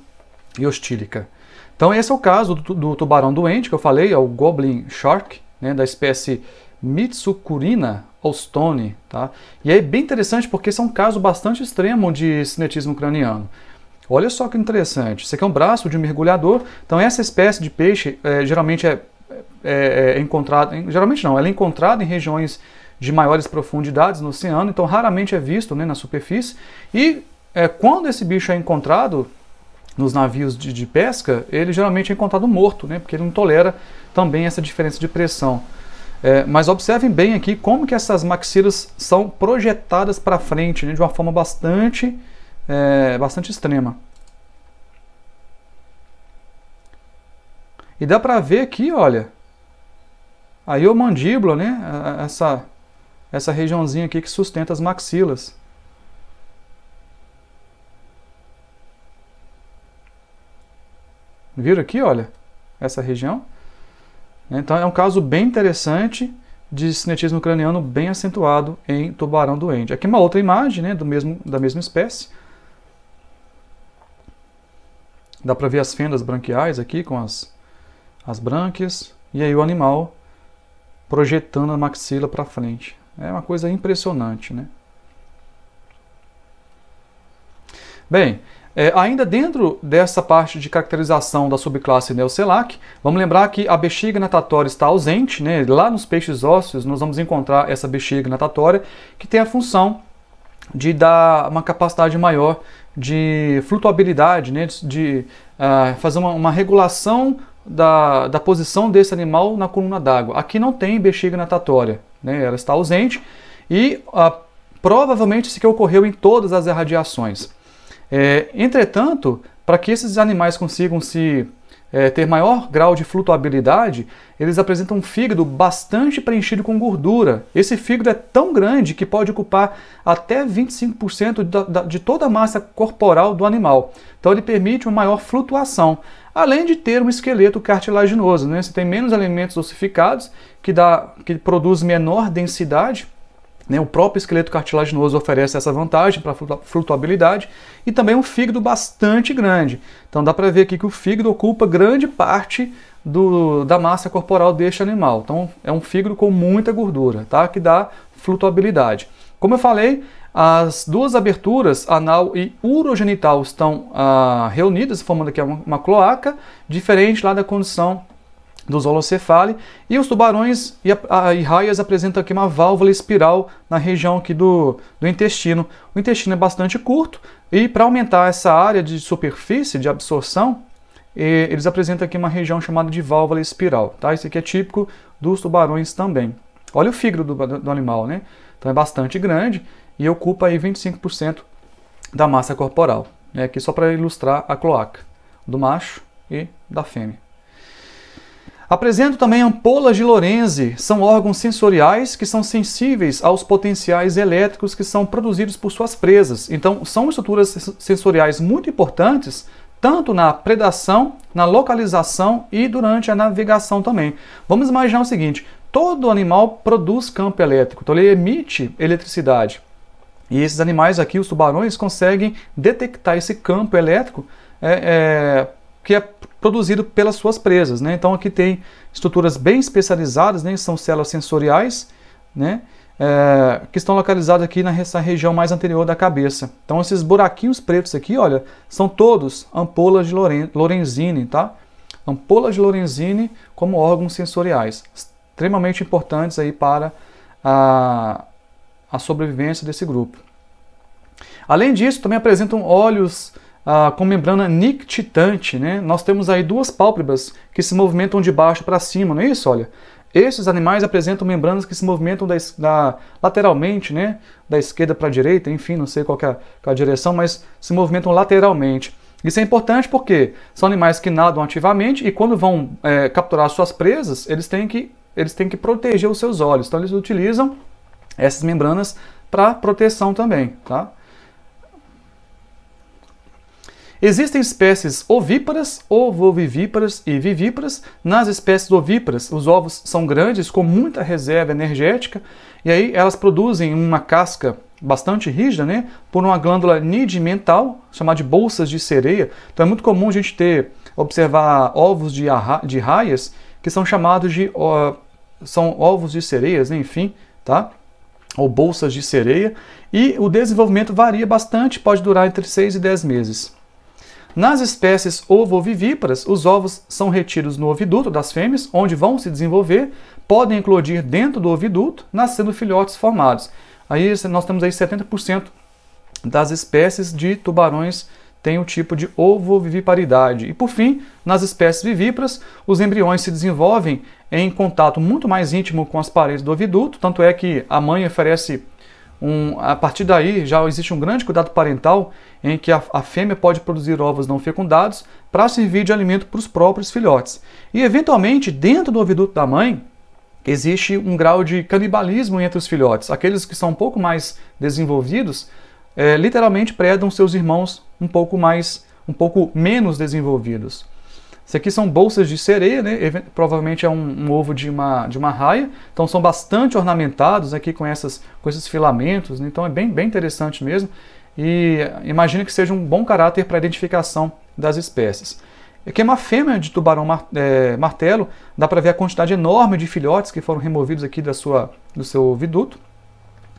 iostílica. Então esse é o caso do tubarão doente que eu falei, é o Goblin Shark, né, da espécie Mitsukurina houstoni, tá? E é bem interessante porque esse é um caso bastante extremo de cinetismo craniano. Olha só que interessante, esse aqui é um braço de um mergulhador, então essa espécie de peixe geralmente é encontrada, geralmente não, ela é encontrada em regiões de maiores profundidades no oceano, então raramente é visto, né, na superfície, e quando esse bicho é encontrado nos navios de pesca, ele geralmente é encontrado morto, né, porque ele não tolera também essa diferença de pressão. Mas observem bem aqui como que essas maxilas são projetadas para frente, né, de uma forma bastante extrema. E dá para ver aqui, olha, aí a mandíbula, né, essa regiãozinha aqui que sustenta as maxilas. Viram aqui, olha, essa região? Então é um caso bem interessante de cinetismo craniano bem acentuado em tubarão doente. Aqui uma outra imagem, né, da mesma espécie. Dá para ver as fendas branquiais aqui com as brânquias. E aí o animal projetando a maxila para frente. É uma coisa impressionante, né? Bem, ainda dentro dessa parte de caracterização da subclasse Neoselac, vamos lembrar que a bexiga natatória está ausente, né? Lá nos peixes ósseos nós vamos encontrar essa bexiga natatória que tem a função de dar uma capacidade maior de flutuabilidade, né? De fazer uma regulação da posição desse animal na coluna d'água. Aqui não tem bexiga natatória, né? Ela está ausente e provavelmente isso que ocorreu em todas as irradiações. Entretanto, para que esses animais consigam ter maior grau de flutuabilidade, eles apresentam um fígado bastante preenchido com gordura. Esse fígado é tão grande que pode ocupar até 25% de toda a massa corporal do animal. Então ele permite uma maior flutuação, além de ter um esqueleto cartilaginoso, né? Você tem menos elementos ossificados, que produz menor densidade, né? O próprio esqueleto cartilaginoso oferece essa vantagem para a flutuabilidade, e também um fígado bastante grande. Então dá para ver aqui que o fígado ocupa grande parte da massa corporal deste animal. Então é um fígado com muita gordura, tá? Que dá flutuabilidade. Como eu falei, as duas aberturas, anal e urogenital, estão reunidas, formando aqui uma cloaca, diferente lá da condição dos holocefali, e os tubarões e raias apresentam aqui uma válvula espiral na região aqui do intestino. O intestino é bastante curto, e para aumentar essa área de superfície de absorção, eles apresentam aqui uma região chamada de válvula espiral. Tá? Isso aqui é típico dos tubarões também. Olha o fígado do animal, né? Então é bastante grande e ocupa aí 25% da massa corporal. Aqui só para ilustrar a cloaca do macho e da fêmea. Apresento também ampolas de Lorenzi, são órgãos sensoriais que são sensíveis aos potenciais elétricos que são produzidos por suas presas. Então, são estruturas sensoriais muito importantes, tanto na predação, na localização e durante a navegação também. Vamos imaginar o seguinte, todo animal produz campo elétrico, então ele emite eletricidade. E esses animais aqui, os tubarões, conseguem detectar esse campo elétrico que é produzido pelas suas presas, né? Então aqui tem estruturas bem especializadas, né? São células sensoriais, né? Que estão localizadas aqui nessa região mais anterior da cabeça. Então esses buraquinhos pretos aqui, olha, são todos ampolas de Lorenzini, tá? Ampolas de Lorenzini como órgãos sensoriais, extremamente importantes aí para a sobrevivência desse grupo. Além disso, também apresentam olhos com membrana nictitante, né? Nós temos aí duas pálpebras que se movimentam de baixo para cima, não é isso? Olha, esses animais apresentam membranas que se movimentam lateralmente, né? Da esquerda para a direita, enfim, não sei qual é a direção, mas se movimentam lateralmente. Isso é importante porque são animais que nadam ativamente e quando vão capturar suas presas, eles têm que proteger os seus olhos. Então eles utilizam essas membranas para proteção também, tá? Existem espécies ovíparas, ovovivíparas e vivíparas. Nas espécies ovíparas, os ovos são grandes, com muita reserva energética, e aí elas produzem uma casca bastante rígida, né, por uma glândula nidimental, chamada de bolsas de sereia. Então é muito comum a gente observar ovos de raias, que são chamados de são ovos de sereias, né, enfim, tá? Ou bolsas de sereia, e o desenvolvimento varia bastante, pode durar entre 6 e 10 meses. Nas espécies ovovivíparas, os ovos são retidos no oviduto das fêmeas, onde vão se desenvolver, podem eclodir dentro do oviduto, nascendo filhotes formados. Aí nós temos aí 70% das espécies de tubarões têm o tipo de ovoviviparidade. E por fim, nas espécies vivíparas, os embriões se desenvolvem em contato muito mais íntimo com as paredes do oviduto, tanto é que a mãe oferece a partir daí já existe um grande cuidado parental em que a fêmea pode produzir ovos não fecundados para servir de alimento para os próprios filhotes. E eventualmente, dentro do oviduto da mãe, existe um grau de canibalismo entre os filhotes. Aqueles que são um pouco mais desenvolvidos, literalmente predam seus irmãos um pouco menos desenvolvidos. Isso aqui são bolsas de sereia, né? Provavelmente é um ovo de uma raia, então são bastante ornamentados aqui com esses filamentos, né? Então é bem interessante mesmo, e imagina que seja um bom caráter para a identificação das espécies. Aqui é uma fêmea de tubarão martelo, dá para ver a quantidade enorme de filhotes que foram removidos aqui do seu oviduto,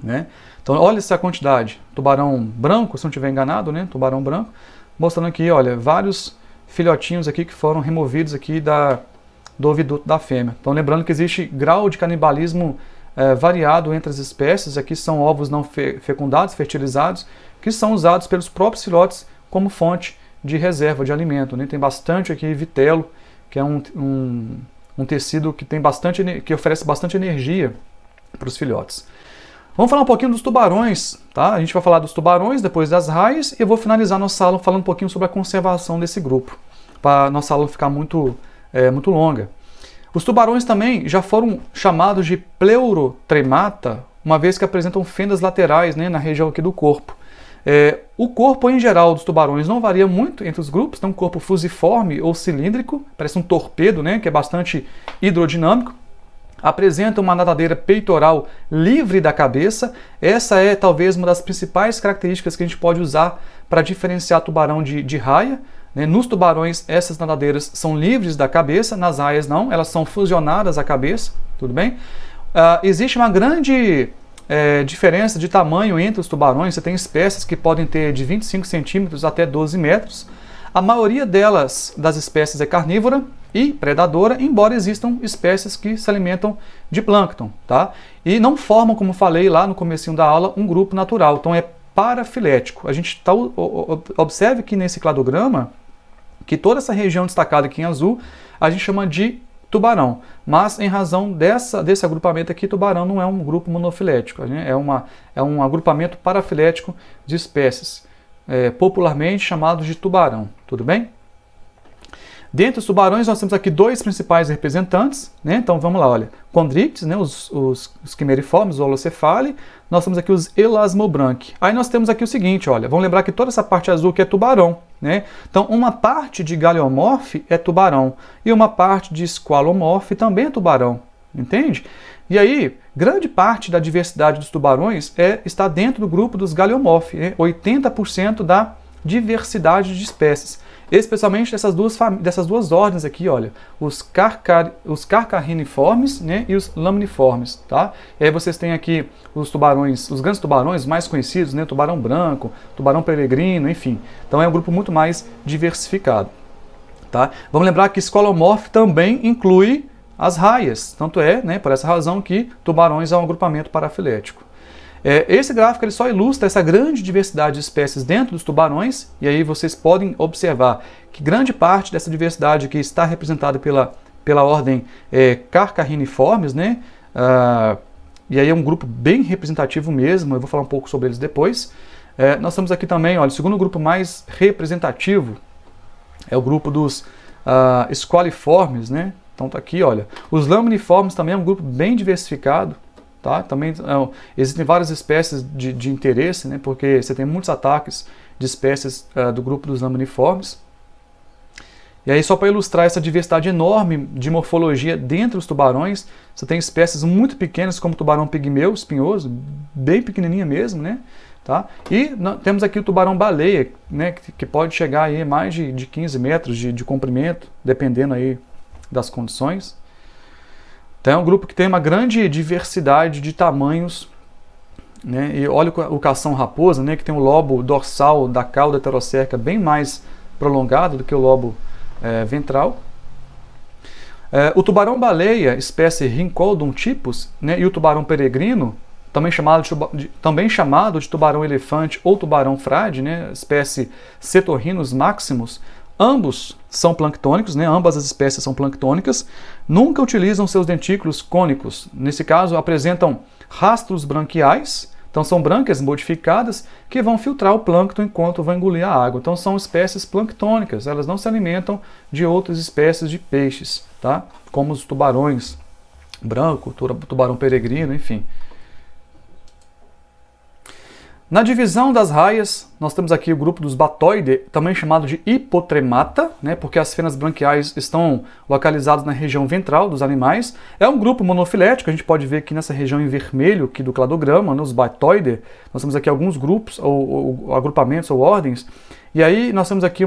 né? Então olha essa quantidade, tubarão branco, se não estiver enganado, né? Tubarão branco, mostrando aqui, olha, vários filhotinhos aqui que foram removidos aqui do oviduto da fêmea. Então lembrando que existe grau de canibalismo variado entre as espécies. Aqui são ovos não fecundados, fertilizados, que são usados pelos próprios filhotes como fonte de reserva de alimento, né? Tem bastante aqui vitelo, que é um tecido que oferece bastante energia para os filhotes. Vamos falar um pouquinho dos tubarões, tá? A gente vai falar dos tubarões, depois das raias, e eu vou finalizar nossa aula falando um pouquinho sobre a conservação desse grupo, para nossa aula ficar muito longa. Os tubarões também já foram chamados de pleurotremata, uma vez que apresentam fendas laterais, né, na região aqui do corpo. O corpo em geral dos tubarões não varia muito entre os grupos, tem um corpo fusiforme ou cilíndrico, parece um torpedo, né, que é bastante hidrodinâmico. Apresenta uma nadadeira peitoral livre da cabeça. Essa é talvez uma das principais características que a gente pode usar para diferenciar tubarão de raia. Nos tubarões, essas nadadeiras são livres da cabeça, nas raias não, elas são fusionadas à cabeça, tudo bem? Existe uma grande diferença de tamanho entre os tubarões. Você tem espécies que podem ter de 25 centímetros até 12 metros. A maioria das espécies é carnívora e predadora, embora existam espécies que se alimentam de plâncton, tá? E não formam, como falei lá no comecinho da aula, um grupo natural, então é parafilético. A gente observe que nesse cladograma, que toda essa região destacada aqui em azul, a gente chama de tubarão, mas em razão desse agrupamento aqui, tubarão não é um grupo monofilético, né? É um agrupamento parafilético de espécies, popularmente chamados de tubarão, tudo bem? Dentre os tubarões, nós temos aqui dois principais representantes, né? Então vamos lá, olha, Chondrichthyes, né? os quimeriformes, o holocefale, nós temos aqui os elasmobranchi. Aí nós temos aqui o seguinte, olha, vamos lembrar que toda essa parte azul aqui é tubarão, né? Então uma parte de Galeomorphe é tubarão e uma parte de Squalomorphe também é tubarão, entende? E aí, grande parte da diversidade dos tubarões está dentro do grupo dos Galeomorphe, né? 80% da diversidade de espécies. Especialmente dessas duas ordens aqui, olha, os carcarriniformes, né, e os laminiformes, tá? E aí vocês têm aqui os tubarões, os grandes tubarões mais conhecidos, né, tubarão branco, tubarão peregrino, enfim. Então é um grupo muito mais diversificado, tá? Vamos lembrar que Squalomorphe também inclui as raias, tanto né, por essa razão que tubarões é um agrupamento parafilético. Esse gráfico ele só ilustra essa grande diversidade de espécies dentro dos tubarões, e aí vocês podem observar que grande parte dessa diversidade aqui está representada pela ordem Carcarriniformes, né? E aí é um grupo bem representativo mesmo, eu vou falar um pouco sobre eles depois. Nós temos aqui também, olha, o segundo grupo mais representativo é o grupo dos Squaliformes, né? Então tá aqui, olha. Os Laminiformes também é um grupo bem diversificado. Tá? Também existem várias espécies de interesse, né? Porque você tem muitos ataques de espécies do grupo dos laminiformes. E aí, só para ilustrar essa diversidade enorme de morfologia dentro dos tubarões, você tem espécies muito pequenas, como o tubarão pigmeu espinhoso, bem pequenininha mesmo, né? Tá? E temos aqui o tubarão-baleia, né? Que pode chegar aí a mais de 15 metros de comprimento, dependendo aí das condições. Então é um grupo que tem uma grande diversidade de tamanhos, né? E olha o cação-raposa, né? Que tem o lobo dorsal da cauda heterocérquica bem mais prolongado do que o lobo ventral. O tubarão-baleia, espécie Rhynchodon typus, né? E o tubarão peregrino, também chamado de tubarão-elefante ou tubarão-frade, né? Espécie Cetorhinus maximus. Ambos são planctônicos, né? Ambas as espécies são planctônicas, nunca utilizam seus dentículos cônicos. Nesse caso, apresentam rastros branquiais, então são brânquias modificadas que vão filtrar o plâncton enquanto vão engolir a água. Então são espécies planctônicas, elas não se alimentam de outras espécies de peixes, tá? Como os tubarões branco, tubarão peregrino, enfim. Na divisão das raias, nós temos aqui o grupo dos Batoideae, também chamado de Hipotremata, né, porque as fenas branquiais estão localizadas na região ventral dos animais. É um grupo monofilético, a gente pode ver aqui nessa região em vermelho aqui do cladograma, né, os Batoideae. Nós temos aqui alguns grupos, ou agrupamentos, ou ordens. E aí nós temos aqui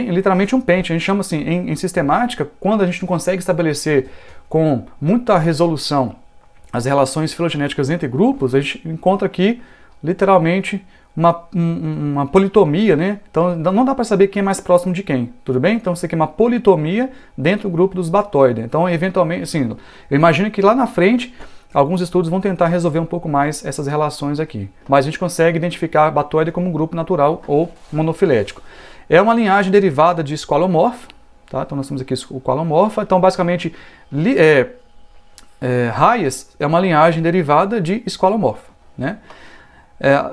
literalmente um pente. A gente chama assim, em sistemática, quando a gente não consegue estabelecer com muita resolução as relações filogenéticas entre grupos, a gente encontra aqui, literalmente, uma politomia, né? Então não dá para saber quem é mais próximo de quem, tudo bem? Então isso aqui é uma politomia dentro do grupo dos Batoideae. Então, eventualmente, assim, eu imagino que lá na frente, alguns estudos vão tentar resolver um pouco mais essas relações aqui. Mas a gente consegue identificar Batoideae como um grupo natural ou monofilético. É uma linhagem derivada de Squalomorpha, tá? Então nós temos aqui o Squalomorpha. Então, basicamente, raias é uma linhagem derivada de esqualomorfa, né?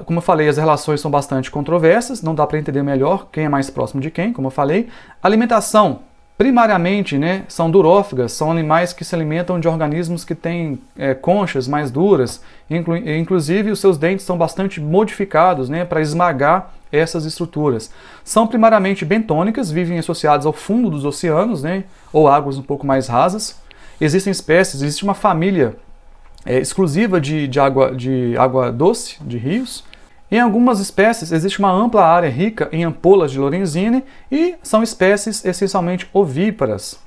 Como eu falei, as relações são bastante controversas, não dá para entender melhor quem é mais próximo de quem, como eu falei. Alimentação, primariamente, né, são durófagas, são animais que se alimentam de organismos que têm conchas mais duras, inclusive os seus dentes são bastante modificados, né, para esmagar essas estruturas. São primariamente bentônicas, vivem associadas ao fundo dos oceanos, né, ou águas um pouco mais rasas. Existem espécies, existe uma família exclusiva de água doce, de rios. Em algumas espécies existe uma ampla área rica em ampolas de Lorenzini e são espécies essencialmente ovíparas.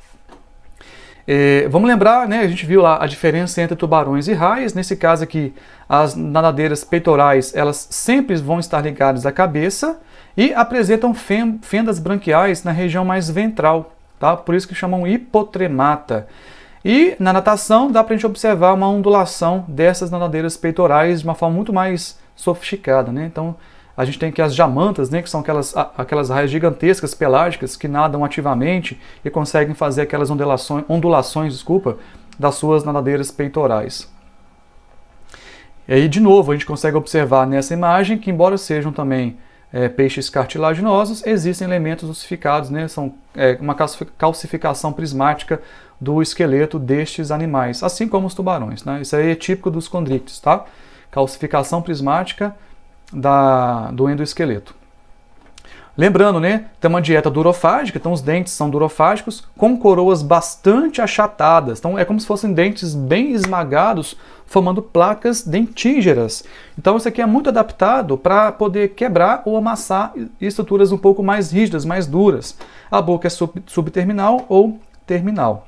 Vamos lembrar, né, a gente viu lá a diferença entre tubarões e raias. Nesse caso aqui, as nadadeiras peitorais elas sempre vão estar ligadas à cabeça e apresentam fendas branquiais na região mais ventral, tá? Por isso que chamam hipotremata. E na natação dá para a gente observar uma ondulação dessas nadadeiras peitorais de uma forma muito mais sofisticada, né? Então a gente tem aqui as jamantas, né, que são aquelas raias gigantescas pelágicas que nadam ativamente e conseguem fazer aquelas ondulações, das suas nadadeiras peitorais. E aí de novo a gente consegue observar nessa imagem que, embora sejam também peixes cartilaginosos, existem elementos ossificados, né? São uma calcificação prismática do esqueleto destes animais, assim como os tubarões, né? Isso aí é típico dos condrictes, tá? Calcificação prismática do endoesqueleto. Lembrando, né, tem uma dieta durofágica, então os dentes são durofágicos, com coroas bastante achatadas. Então é como se fossem dentes bem esmagados, formando placas dentígeras. Então isso aqui é muito adaptado para poder quebrar ou amassar estruturas um pouco mais rígidas, mais duras. A boca é subterminal ou terminal.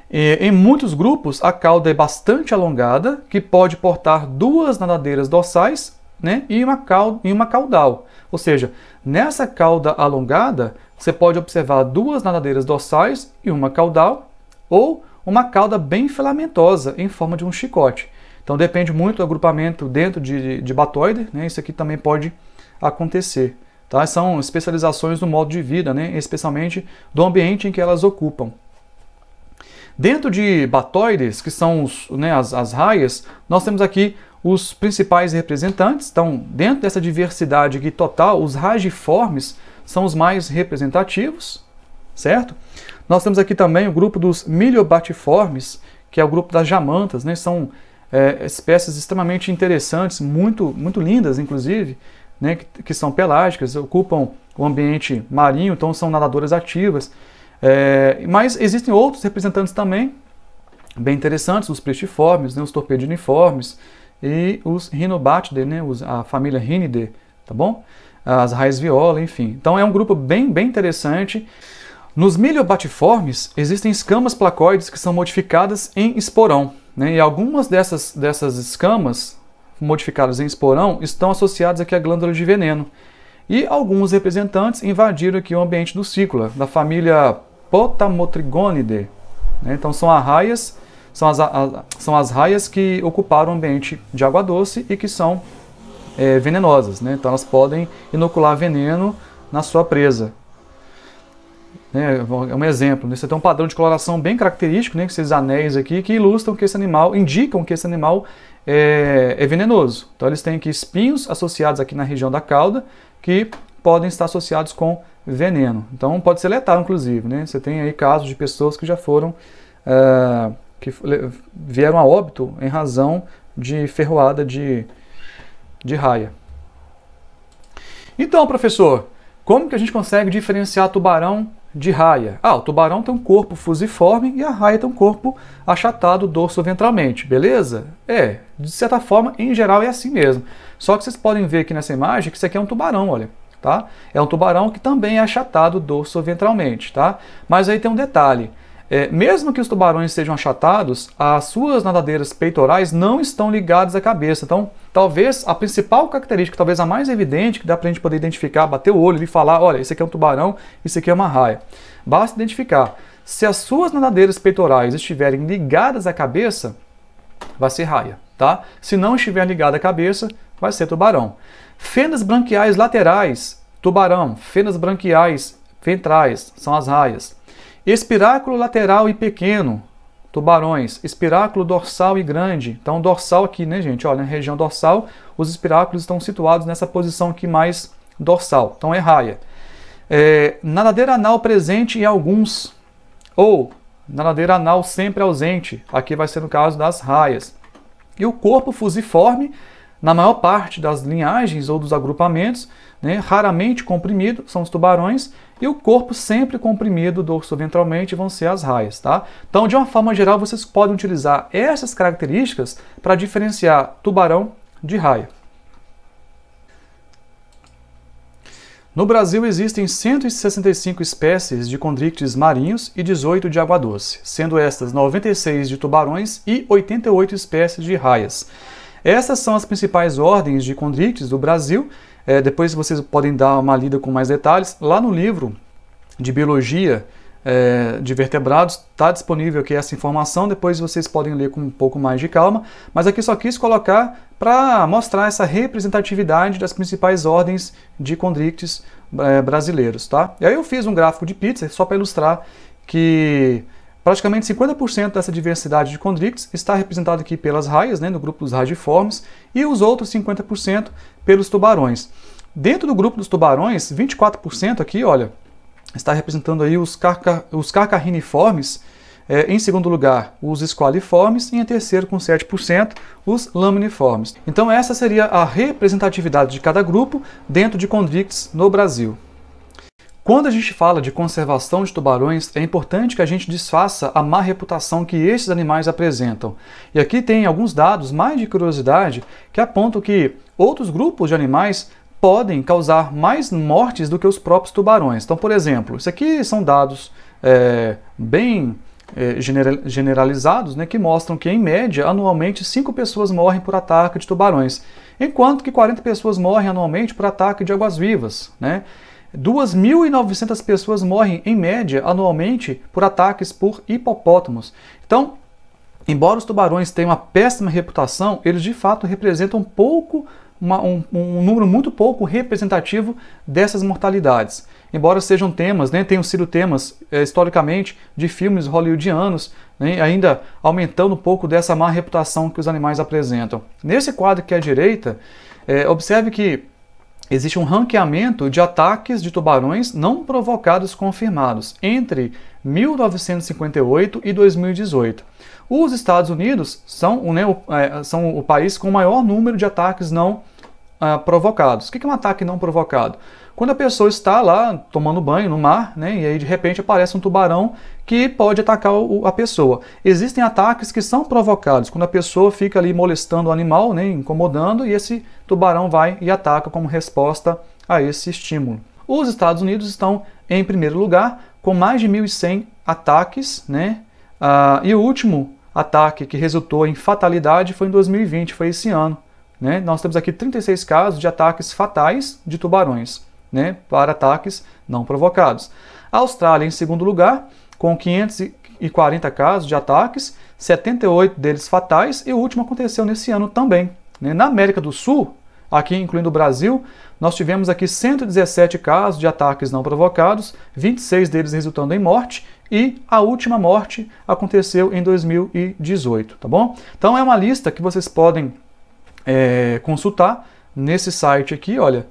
Em muitos grupos, a cauda é bastante alongada, que pode portar duas nadadeiras dorsais, né, e uma caudal. Ou seja, nessa cauda alongada, você pode observar duas nadadeiras dorsais e uma caudal, ou uma cauda bem filamentosa, em forma de um chicote. Então depende muito do agrupamento dentro de batóide, né, isso aqui também pode acontecer. Tá? São especializações do modo de vida, né, especialmente do ambiente em que elas ocupam. Dentro de batóides, que são as raias, nós temos aqui os principais representantes. Então, dentro dessa diversidade aqui total, os ragiformes são os mais representativos, certo? Nós temos aqui também o grupo dos miliobatiformes, que é o grupo das jamantas, né? São espécies extremamente interessantes, muito lindas, inclusive, né? que são pelágicas, ocupam o ambiente marinho, então são nadadoras ativas. Mas existem outros representantes também, bem interessantes, os plistiformes, né, os torpediniformes e os rhinobatidae, né, a família Rhinidae, tá bom? As raias viola, enfim. Então é um grupo bem interessante. Nos miliobatiformes existem escamas placoides que são modificadas em esporão, né, e algumas dessas escamas modificadas em esporão estão associadas aqui à glândula de veneno. E alguns representantes invadiram aqui o ambiente do cícula, da família Potamotrigonidae. Né? Então são as raias que ocuparam o ambiente de água doce e que são venenosas. Né? Então elas podem inocular veneno na sua presa. É um exemplo. Né? Você tem um padrão de coloração bem característico, né? Esses anéis aqui que ilustram que esse animal, indicam que esse animal é venenoso. Então eles têm aqui espinhos associados aqui na região da cauda, que podem estar associados com veneno. Então pode ser letal, inclusive. Né? Você tem aí casos de pessoas que já foram, que vieram a óbito em razão de ferroada de raia. Então, professor, como que a gente consegue diferenciar tubarão de raia? O tubarão tem um corpo fusiforme e a raia tem um corpo achatado dorso-ventralmente, beleza? De certa forma, em geral é assim mesmo. Só que vocês podem ver aqui nessa imagem que isso aqui é um tubarão, olha, tá? É um tubarão que também é achatado dorso-ventralmente, tá? Mas aí tem um detalhe. Mesmo que os tubarões sejam achatados, as suas nadadeiras peitorais não estão ligadas à cabeça. Então, talvez a principal característica, talvez a mais evidente, que dá pra gente poder identificar, bater o olho e falar, olha, esse aqui é um tubarão, isso aqui é uma raia. Basta identificar. Se as suas nadadeiras peitorais estiverem ligadas à cabeça, vai ser raia, tá? Se não estiver ligada à cabeça, vai ser tubarão. Fendas branquiais laterais, tubarão. Fendas branquiais ventrais, são as raias. Espiráculo lateral e pequeno, tubarões, espiráculo dorsal e grande. Então, dorsal aqui, né, gente? Olha, na região dorsal, os espiráculos estão situados nessa posição aqui mais dorsal. Então, é raia. Nadadeira anal presente em alguns, ou nadadeira anal sempre ausente. Aqui vai ser no caso das raias. E o corpo fusiforme, na maior parte das linhagens ou dos agrupamentos, né, raramente comprimido, são os tubarões, e o corpo sempre comprimido dorsoventralmente vão ser as raias, tá? Então, de uma forma geral, vocês podem utilizar essas características para diferenciar tubarão de raia. No Brasil existem 165 espécies de condríctes marinhos e 18 de água doce, sendo estas 96 de tubarões e 88 espécies de raias. Essas são as principais ordens de condríctes do Brasil. Depois vocês podem dar uma lida com mais detalhes. Lá no livro de Biologia de Vertebrados está disponível aqui essa informação. Depois vocês podem ler com um pouco mais de calma. Mas aqui só quis colocar para mostrar essa representatividade das principais ordens de condríctes brasileiros, tá? E aí eu fiz um gráfico de pizza só para ilustrar que praticamente 50% dessa diversidade de condríctes está representado aqui pelas raias, né, no grupo dos radiformes, e os outros 50% pelos tubarões. Dentro do grupo dos tubarões, 24% aqui, olha, está representando aí os carcarriniformes, em segundo lugar, os esqualiformes, e em terceiro, com 7%, os laminiformes. Então essa seria a representatividade de cada grupo dentro de condríctes no Brasil. Quando a gente fala de conservação de tubarões, é importante que a gente desfaça a má reputação que esses animais apresentam. E aqui tem alguns dados mais de curiosidade que apontam que outros grupos de animais podem causar mais mortes do que os próprios tubarões. Então, por exemplo, isso aqui são dados bem generalizados, né, que mostram que, em média, anualmente 5 pessoas morrem por ataque de tubarões, enquanto que 40 pessoas morrem anualmente por ataque de águas-vivas, né? 2.900 pessoas morrem, em média, anualmente, por ataques por hipopótamos. Então, embora os tubarões tenham uma péssima reputação, eles de fato representam um número muito pouco representativo dessas mortalidades. Embora sejam temas, né, tenham sido temas historicamente de filmes hollywoodianos, né, ainda aumentando um pouco dessa má reputação que os animais apresentam. Nesse quadro aqui à direita, observe que existe um ranqueamento de ataques de tubarões não provocados confirmados entre 1958 e 2018. Os Estados Unidos são o país com o maior número de ataques não provocados. O que é um ataque não provocado? Quando a pessoa está lá tomando banho no mar, né, e aí de repente aparece um tubarão que pode atacar a pessoa. Existem ataques que são provocados, quando a pessoa fica ali molestando o animal, né, incomodando, e esse tubarão vai e ataca como resposta a esse estímulo. Os Estados Unidos estão em primeiro lugar, com mais de 1.100 ataques, né, e o último ataque que resultou em fatalidade foi em 2020, foi esse ano. Né? Nós temos aqui 36 casos de ataques fatais de tubarões, né, para ataques não provocados. A Austrália em segundo lugar, com 540 casos de ataques, 78 deles fatais, e o último aconteceu nesse ano também. Né? Na América do Sul, aqui incluindo o Brasil, nós tivemos aqui 117 casos de ataques não provocados, 26 deles resultando em morte, e a última morte aconteceu em 2018, tá bom? Então é uma lista que vocês podem consultar nesse site aqui, olha,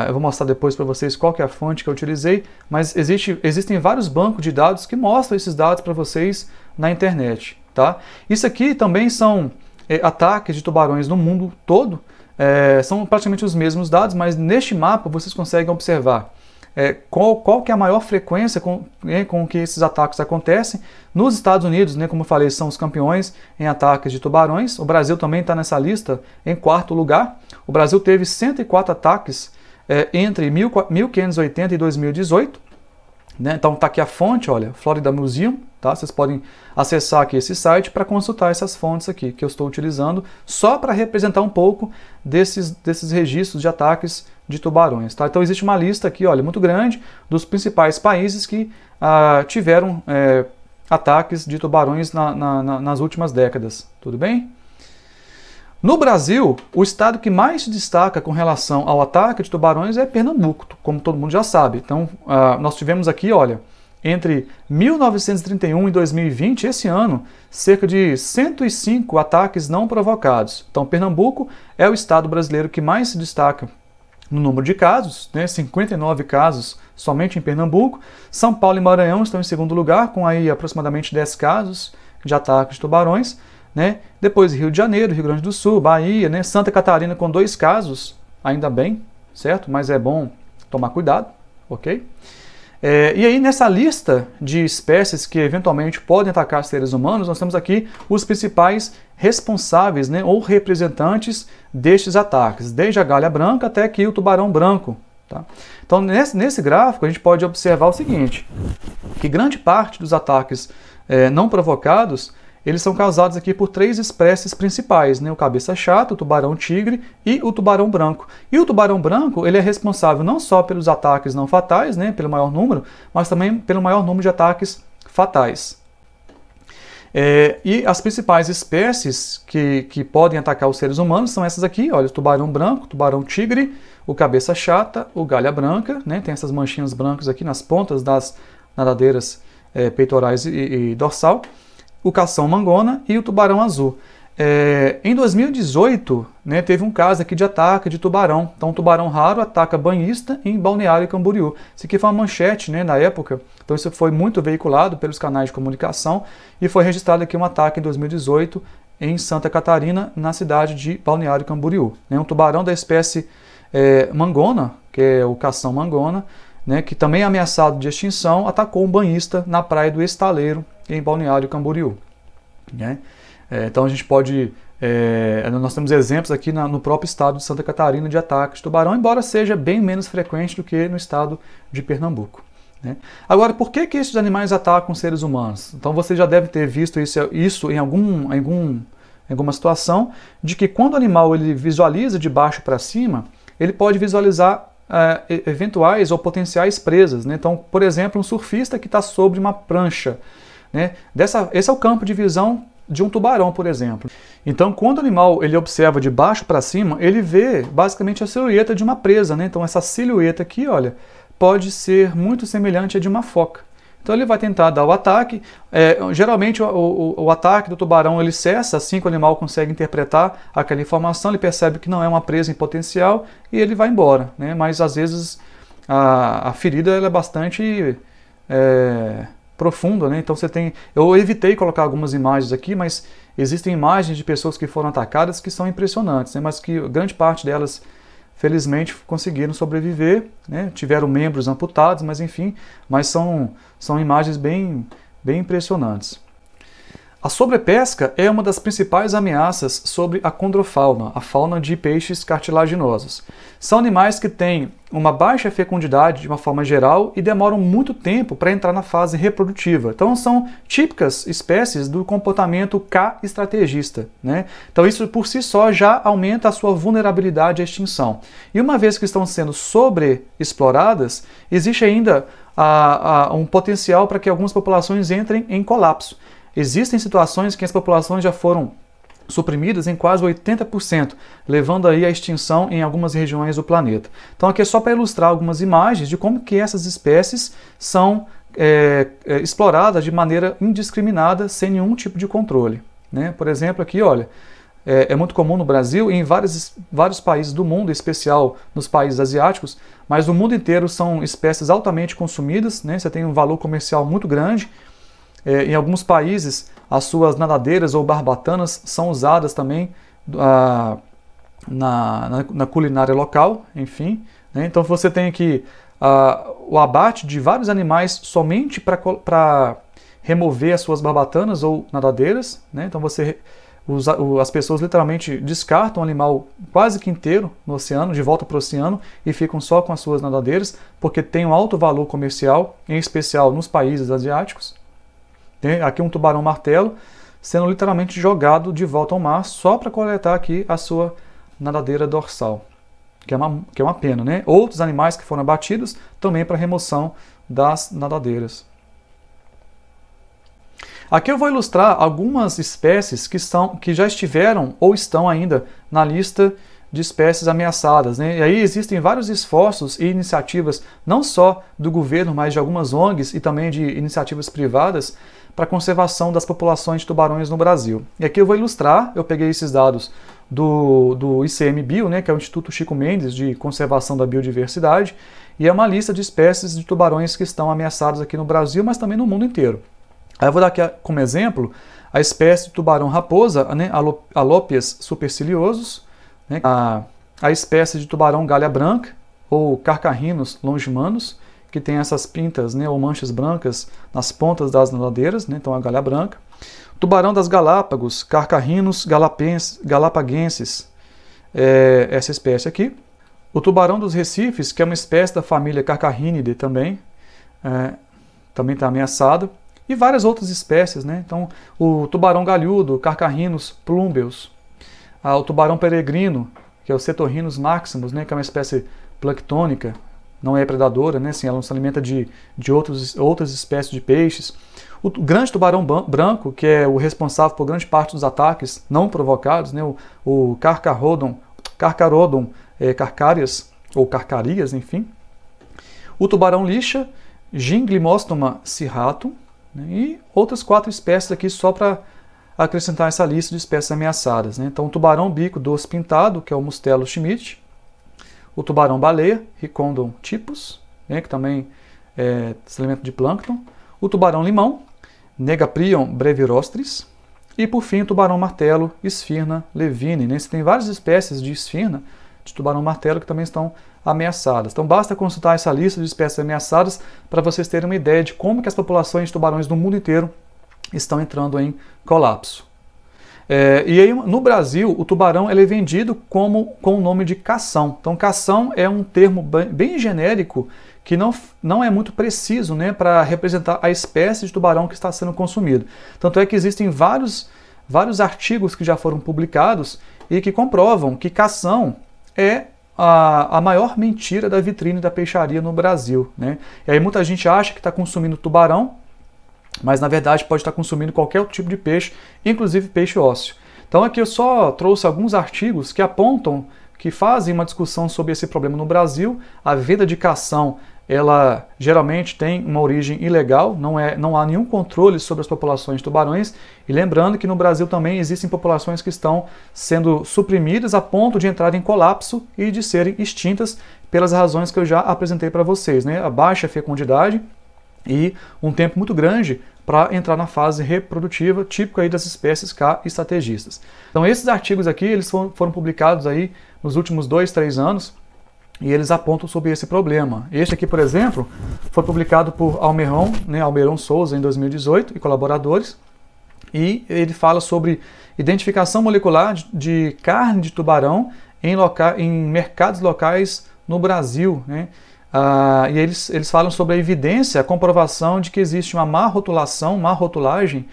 eu vou mostrar depois para vocês qual que é a fonte que eu utilizei, mas existem vários bancos de dados que mostram esses dados para vocês na internet, tá? Isso aqui também são ataques de tubarões no mundo todo, são praticamente os mesmos dados, mas neste mapa vocês conseguem observar qual que é a maior frequência com que esses ataques acontecem. Nos Estados Unidos, né, como eu falei, são os campeões em ataques de tubarões. O Brasil também está nessa lista em quarto lugar. O Brasil teve 104 ataques entre 1580 e 2018. Né? Então está aqui a fonte, olha, Florida Museum. Tá? Vocês podem acessar aqui esse site para consultar essas fontes aqui que eu estou utilizando só para representar um pouco desses registros de ataques de tubarões. Tá? Então existe uma lista aqui, olha, muito grande dos principais países que tiveram ataques de tubarões nas últimas décadas. Tudo bem? No Brasil, o estado que mais se destaca com relação ao ataque de tubarões é Pernambuco, como todo mundo já sabe. Então nós tivemos aqui, olha, entre 1931 e 2020, esse ano, cerca de 105 ataques não provocados. Então, Pernambuco é o estado brasileiro que mais se destaca no número de casos, né, 59 casos somente em Pernambuco. São Paulo e Maranhão estão em segundo lugar, com aí aproximadamente 10 casos de ataques de tubarões. Né? Depois Rio de Janeiro, Rio Grande do Sul, Bahia, né? Santa Catarina com 2 casos, ainda bem, certo? Mas é bom tomar cuidado, ok? E aí nessa lista de espécies que eventualmente podem atacar seres humanos, nós temos aqui os principais responsáveis, né, ou representantes destes ataques, desde a galha branca até aqui o tubarão branco. Tá? Então nesse gráfico a gente pode observar o seguinte, que grande parte dos ataques não provocados, eles são causados aqui por 3 espécies principais, né? O cabeça-chata, o tubarão-tigre e o tubarão branco. E o tubarão branco, ele é responsável não só pelos ataques não fatais, né? Pelo maior número, mas também pelo maior número de ataques fatais. E as principais espécies que podem atacar os seres humanos são essas aqui, olha, o tubarão branco, o tubarão-tigre, o cabeça-chata, o galha branca, né? Tem essas manchinhas brancas aqui nas pontas das nadadeiras peitorais e dorsal, o cação-mangona e o tubarão azul. Em 2018, né, teve um caso aqui de ataque de tubarão. Então, um tubarão raro ataca banhista em Balneário Camboriú. Isso aqui foi uma manchete, né, na época. Então, isso foi muito veiculado pelos canais de comunicação e foi registrado aqui um ataque em 2018 em Santa Catarina, na cidade de Balneário Camboriú. Um tubarão da espécie mangona, que é o cação-mangona, né, que também é ameaçado de extinção, atacou um banhista na praia do Estaleiro, em Balneário Camboriú. Né? Então a gente pode... nós temos exemplos aqui no próprio estado de Santa Catarina de ataques de tubarão, embora seja bem menos frequente do que no estado de Pernambuco. Né? Agora, por que esses animais atacam seres humanos? Então você já deve ter visto isso em alguma situação, de que quando o animal ele visualiza de baixo para cima, ele pode visualizar eventuais ou potenciais presas. Né? Então, por exemplo, um surfista que está sobre uma prancha. Né? Esse é o campo de visão de um tubarão, por exemplo. Então, quando o animal ele observa de baixo para cima, ele vê basicamente a silhueta de uma presa. Né? Então, essa silhueta aqui, olha, pode ser muito semelhante à de uma foca. Então, ele vai tentar dar o ataque. Geralmente, o ataque do tubarão ele cessa assim que o animal consegue interpretar aquela informação, ele percebe que não é uma presa em potencial e ele vai embora. Né? Mas, às vezes, a ferida ela é bastante... profunda, né? Então eu evitei colocar algumas imagens aqui, mas existem imagens de pessoas que foram atacadas que são impressionantes, né? Mas que grande parte delas, felizmente, conseguiram sobreviver, né? Tiveram membros amputados, mas enfim, mas são imagens bem impressionantes. A sobrepesca é uma das principais ameaças sobre a condrofauna, a fauna de peixes cartilaginosos. São animais que têm uma baixa fecundidade de uma forma geral e demoram muito tempo para entrar na fase reprodutiva. Então são típicas espécies do comportamento K-estrategista. Né? Então isso por si só já aumenta a sua vulnerabilidade à extinção. E uma vez que estão sendo sobreexploradas, existe ainda um potencial para que algumas populações entrem em colapso. Existem situações que as populações já foram suprimidas em quase 80%, levando aí à extinção em algumas regiões do planeta. Então aqui é só para ilustrar algumas imagens de como que essas espécies são exploradas de maneira indiscriminada, sem nenhum tipo de controle. Né? Por exemplo, aqui, olha, é muito comum no Brasil e em vários países do mundo, em especial nos países asiáticos, mas no mundo inteiro são espécies altamente consumidas, né? Você tem um valor comercial muito grande. Em alguns países, as suas nadadeiras ou barbatanas são usadas também na culinária local, enfim. Né? Então você tem aqui o abate de vários animais somente para remover as suas barbatanas ou nadadeiras. Né? Então as pessoas literalmente descartam o animal quase que inteiro no oceano, de volta para o oceano, e ficam só com as suas nadadeiras, porque tem um alto valor comercial, em especial nos países asiáticos. Aqui um tubarão-martelo sendo literalmente jogado de volta ao mar só para coletar aqui a sua nadadeira dorsal, que é uma pena. Né? Outros animais que foram abatidos também para remoção das nadadeiras. Aqui eu vou ilustrar algumas espécies que já estiveram ou estão ainda na lista de espécies ameaçadas, né? E aí existem vários esforços e iniciativas, não só do governo, mas de algumas ONGs e também de iniciativas privadas para a conservação das populações de tubarões no Brasil. E aqui eu vou ilustrar, eu peguei esses dados do ICMBio, né, que é o Instituto Chico Mendes de Conservação da Biodiversidade, e é uma lista de espécies de tubarões que estão ameaçadas aqui no Brasil, mas também no mundo inteiro. Aí eu vou dar aqui como exemplo a espécie de tubarão-raposa, né, Alopias superciliosus, né, a espécie de tubarão galha branca, ou Carcarhinus longimanus, que tem essas pintas, né, ou manchas brancas nas pontas das nadadeiras, né, então a galha branca. Tubarão das Galápagos, Carcarhinus galapagensis, essa espécie aqui. O tubarão dos Recifes, que é uma espécie da família Carcarhinidae também, também está ameaçado. E várias outras espécies, né? Então, o tubarão galhudo, Carcarhinus plumbeus. O tubarão peregrino, que é o Cetorhinus maximus, né, que é uma espécie planctônica, não é predadora, né, assim, ela não se alimenta de outras espécies de peixes. O grande tubarão branco, que é o responsável por grande parte dos ataques não provocados, né, o Carcharodon carcarias, ou carcarias, enfim. O tubarão lixa, Ginglimostoma cirratum, né, e outras 4 espécies aqui só para acrescentar essa lista de espécies ameaçadas, né. Então, o tubarão bico doce pintado, que é o Mustelus schmidt, o tubarão-baleia, Ricondon typus, né, que também se alimenta de plâncton, o tubarão-limão, Negaprion brevirostris, e por fim o tubarão-martelo, Sphyrna levine. Né? Você tem várias espécies de Sphyrna, de tubarão-martelo, que também estão ameaçadas. Então basta consultar essa lista de espécies ameaçadas para vocês terem uma ideia de como que as populações de tubarões no mundo inteiro estão entrando em colapso. E aí, no Brasil, o tubarão ele é vendido com o nome de cação. Então, cação é um termo bem genérico que não é muito preciso, né, para representar a espécie de tubarão que está sendo consumido. Tanto é que existem vários artigos que já foram publicados e que comprovam que cação é a maior mentira da vitrine da peixaria no Brasil. Né? E aí muita gente acha que está consumindo tubarão, mas na verdade pode estar consumindo qualquer tipo de peixe, inclusive peixe ósseo. Então aqui eu só trouxe alguns artigos que apontam, que fazem uma discussão sobre esse problema no Brasil. A venda de cação, ela geralmente tem uma origem ilegal, não há nenhum controle sobre as populações de tubarões. E lembrando que no Brasil também existem populações que estão sendo suprimidas a ponto de entrar em colapso e de serem extintas pelas razões que eu já apresentei para vocês, né? A baixa fecundidade e um tempo muito grande para entrar na fase reprodutiva, típico aí das espécies K estrategistas. Então esses artigos aqui, eles foram publicados aí nos últimos 2, 3 anos e eles apontam sobre esse problema. Este aqui, por exemplo, foi publicado por Almeron Souza em 2018 e colaboradores, e ele fala sobre identificação molecular de carne de tubarão em mercados locais no Brasil, né? E eles falam sobre a evidência, a comprovação de que existe uma má rotulagem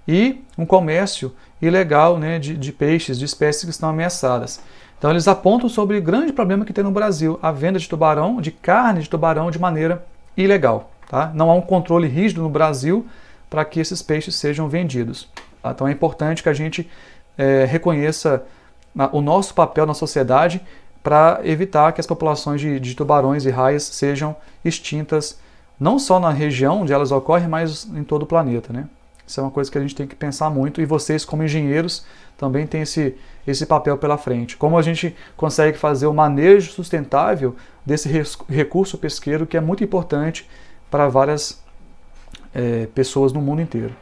e um comércio ilegal, né, de peixes, de espécies que estão ameaçadas. Então eles apontam sobre o grande problema que tem no Brasil, a venda de tubarão, de carne de tubarão de maneira ilegal. Tá? Não há um controle rígido no Brasil para que esses peixes sejam vendidos. Tá? Então é importante que a gente reconheça o nosso papel na sociedade para evitar que as populações de tubarões e raias sejam extintas, não só na região onde elas ocorrem, mas em todo o planeta, né? Isso é uma coisa que a gente tem que pensar muito, e vocês, como engenheiros, também têm esse papel pela frente. Como a gente consegue fazer o manejo sustentável desse recurso pesqueiro, que é muito importante para várias pessoas no mundo inteiro.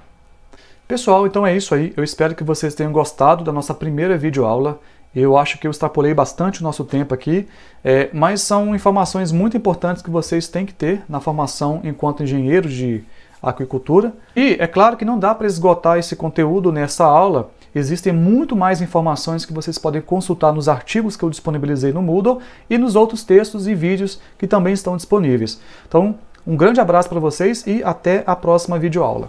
Pessoal, então é isso aí. Eu espero que vocês tenham gostado da nossa primeira videoaula. Eu acho que eu extrapolei bastante o nosso tempo aqui, mas são informações muito importantes que vocês têm que ter na formação enquanto engenheiros de aquicultura. E é claro que não dá para esgotar esse conteúdo nessa aula. Existem muito mais informações que vocês podem consultar nos artigos que eu disponibilizei no Moodle e nos outros textos e vídeos que também estão disponíveis. Então, um grande abraço para vocês e até a próxima videoaula.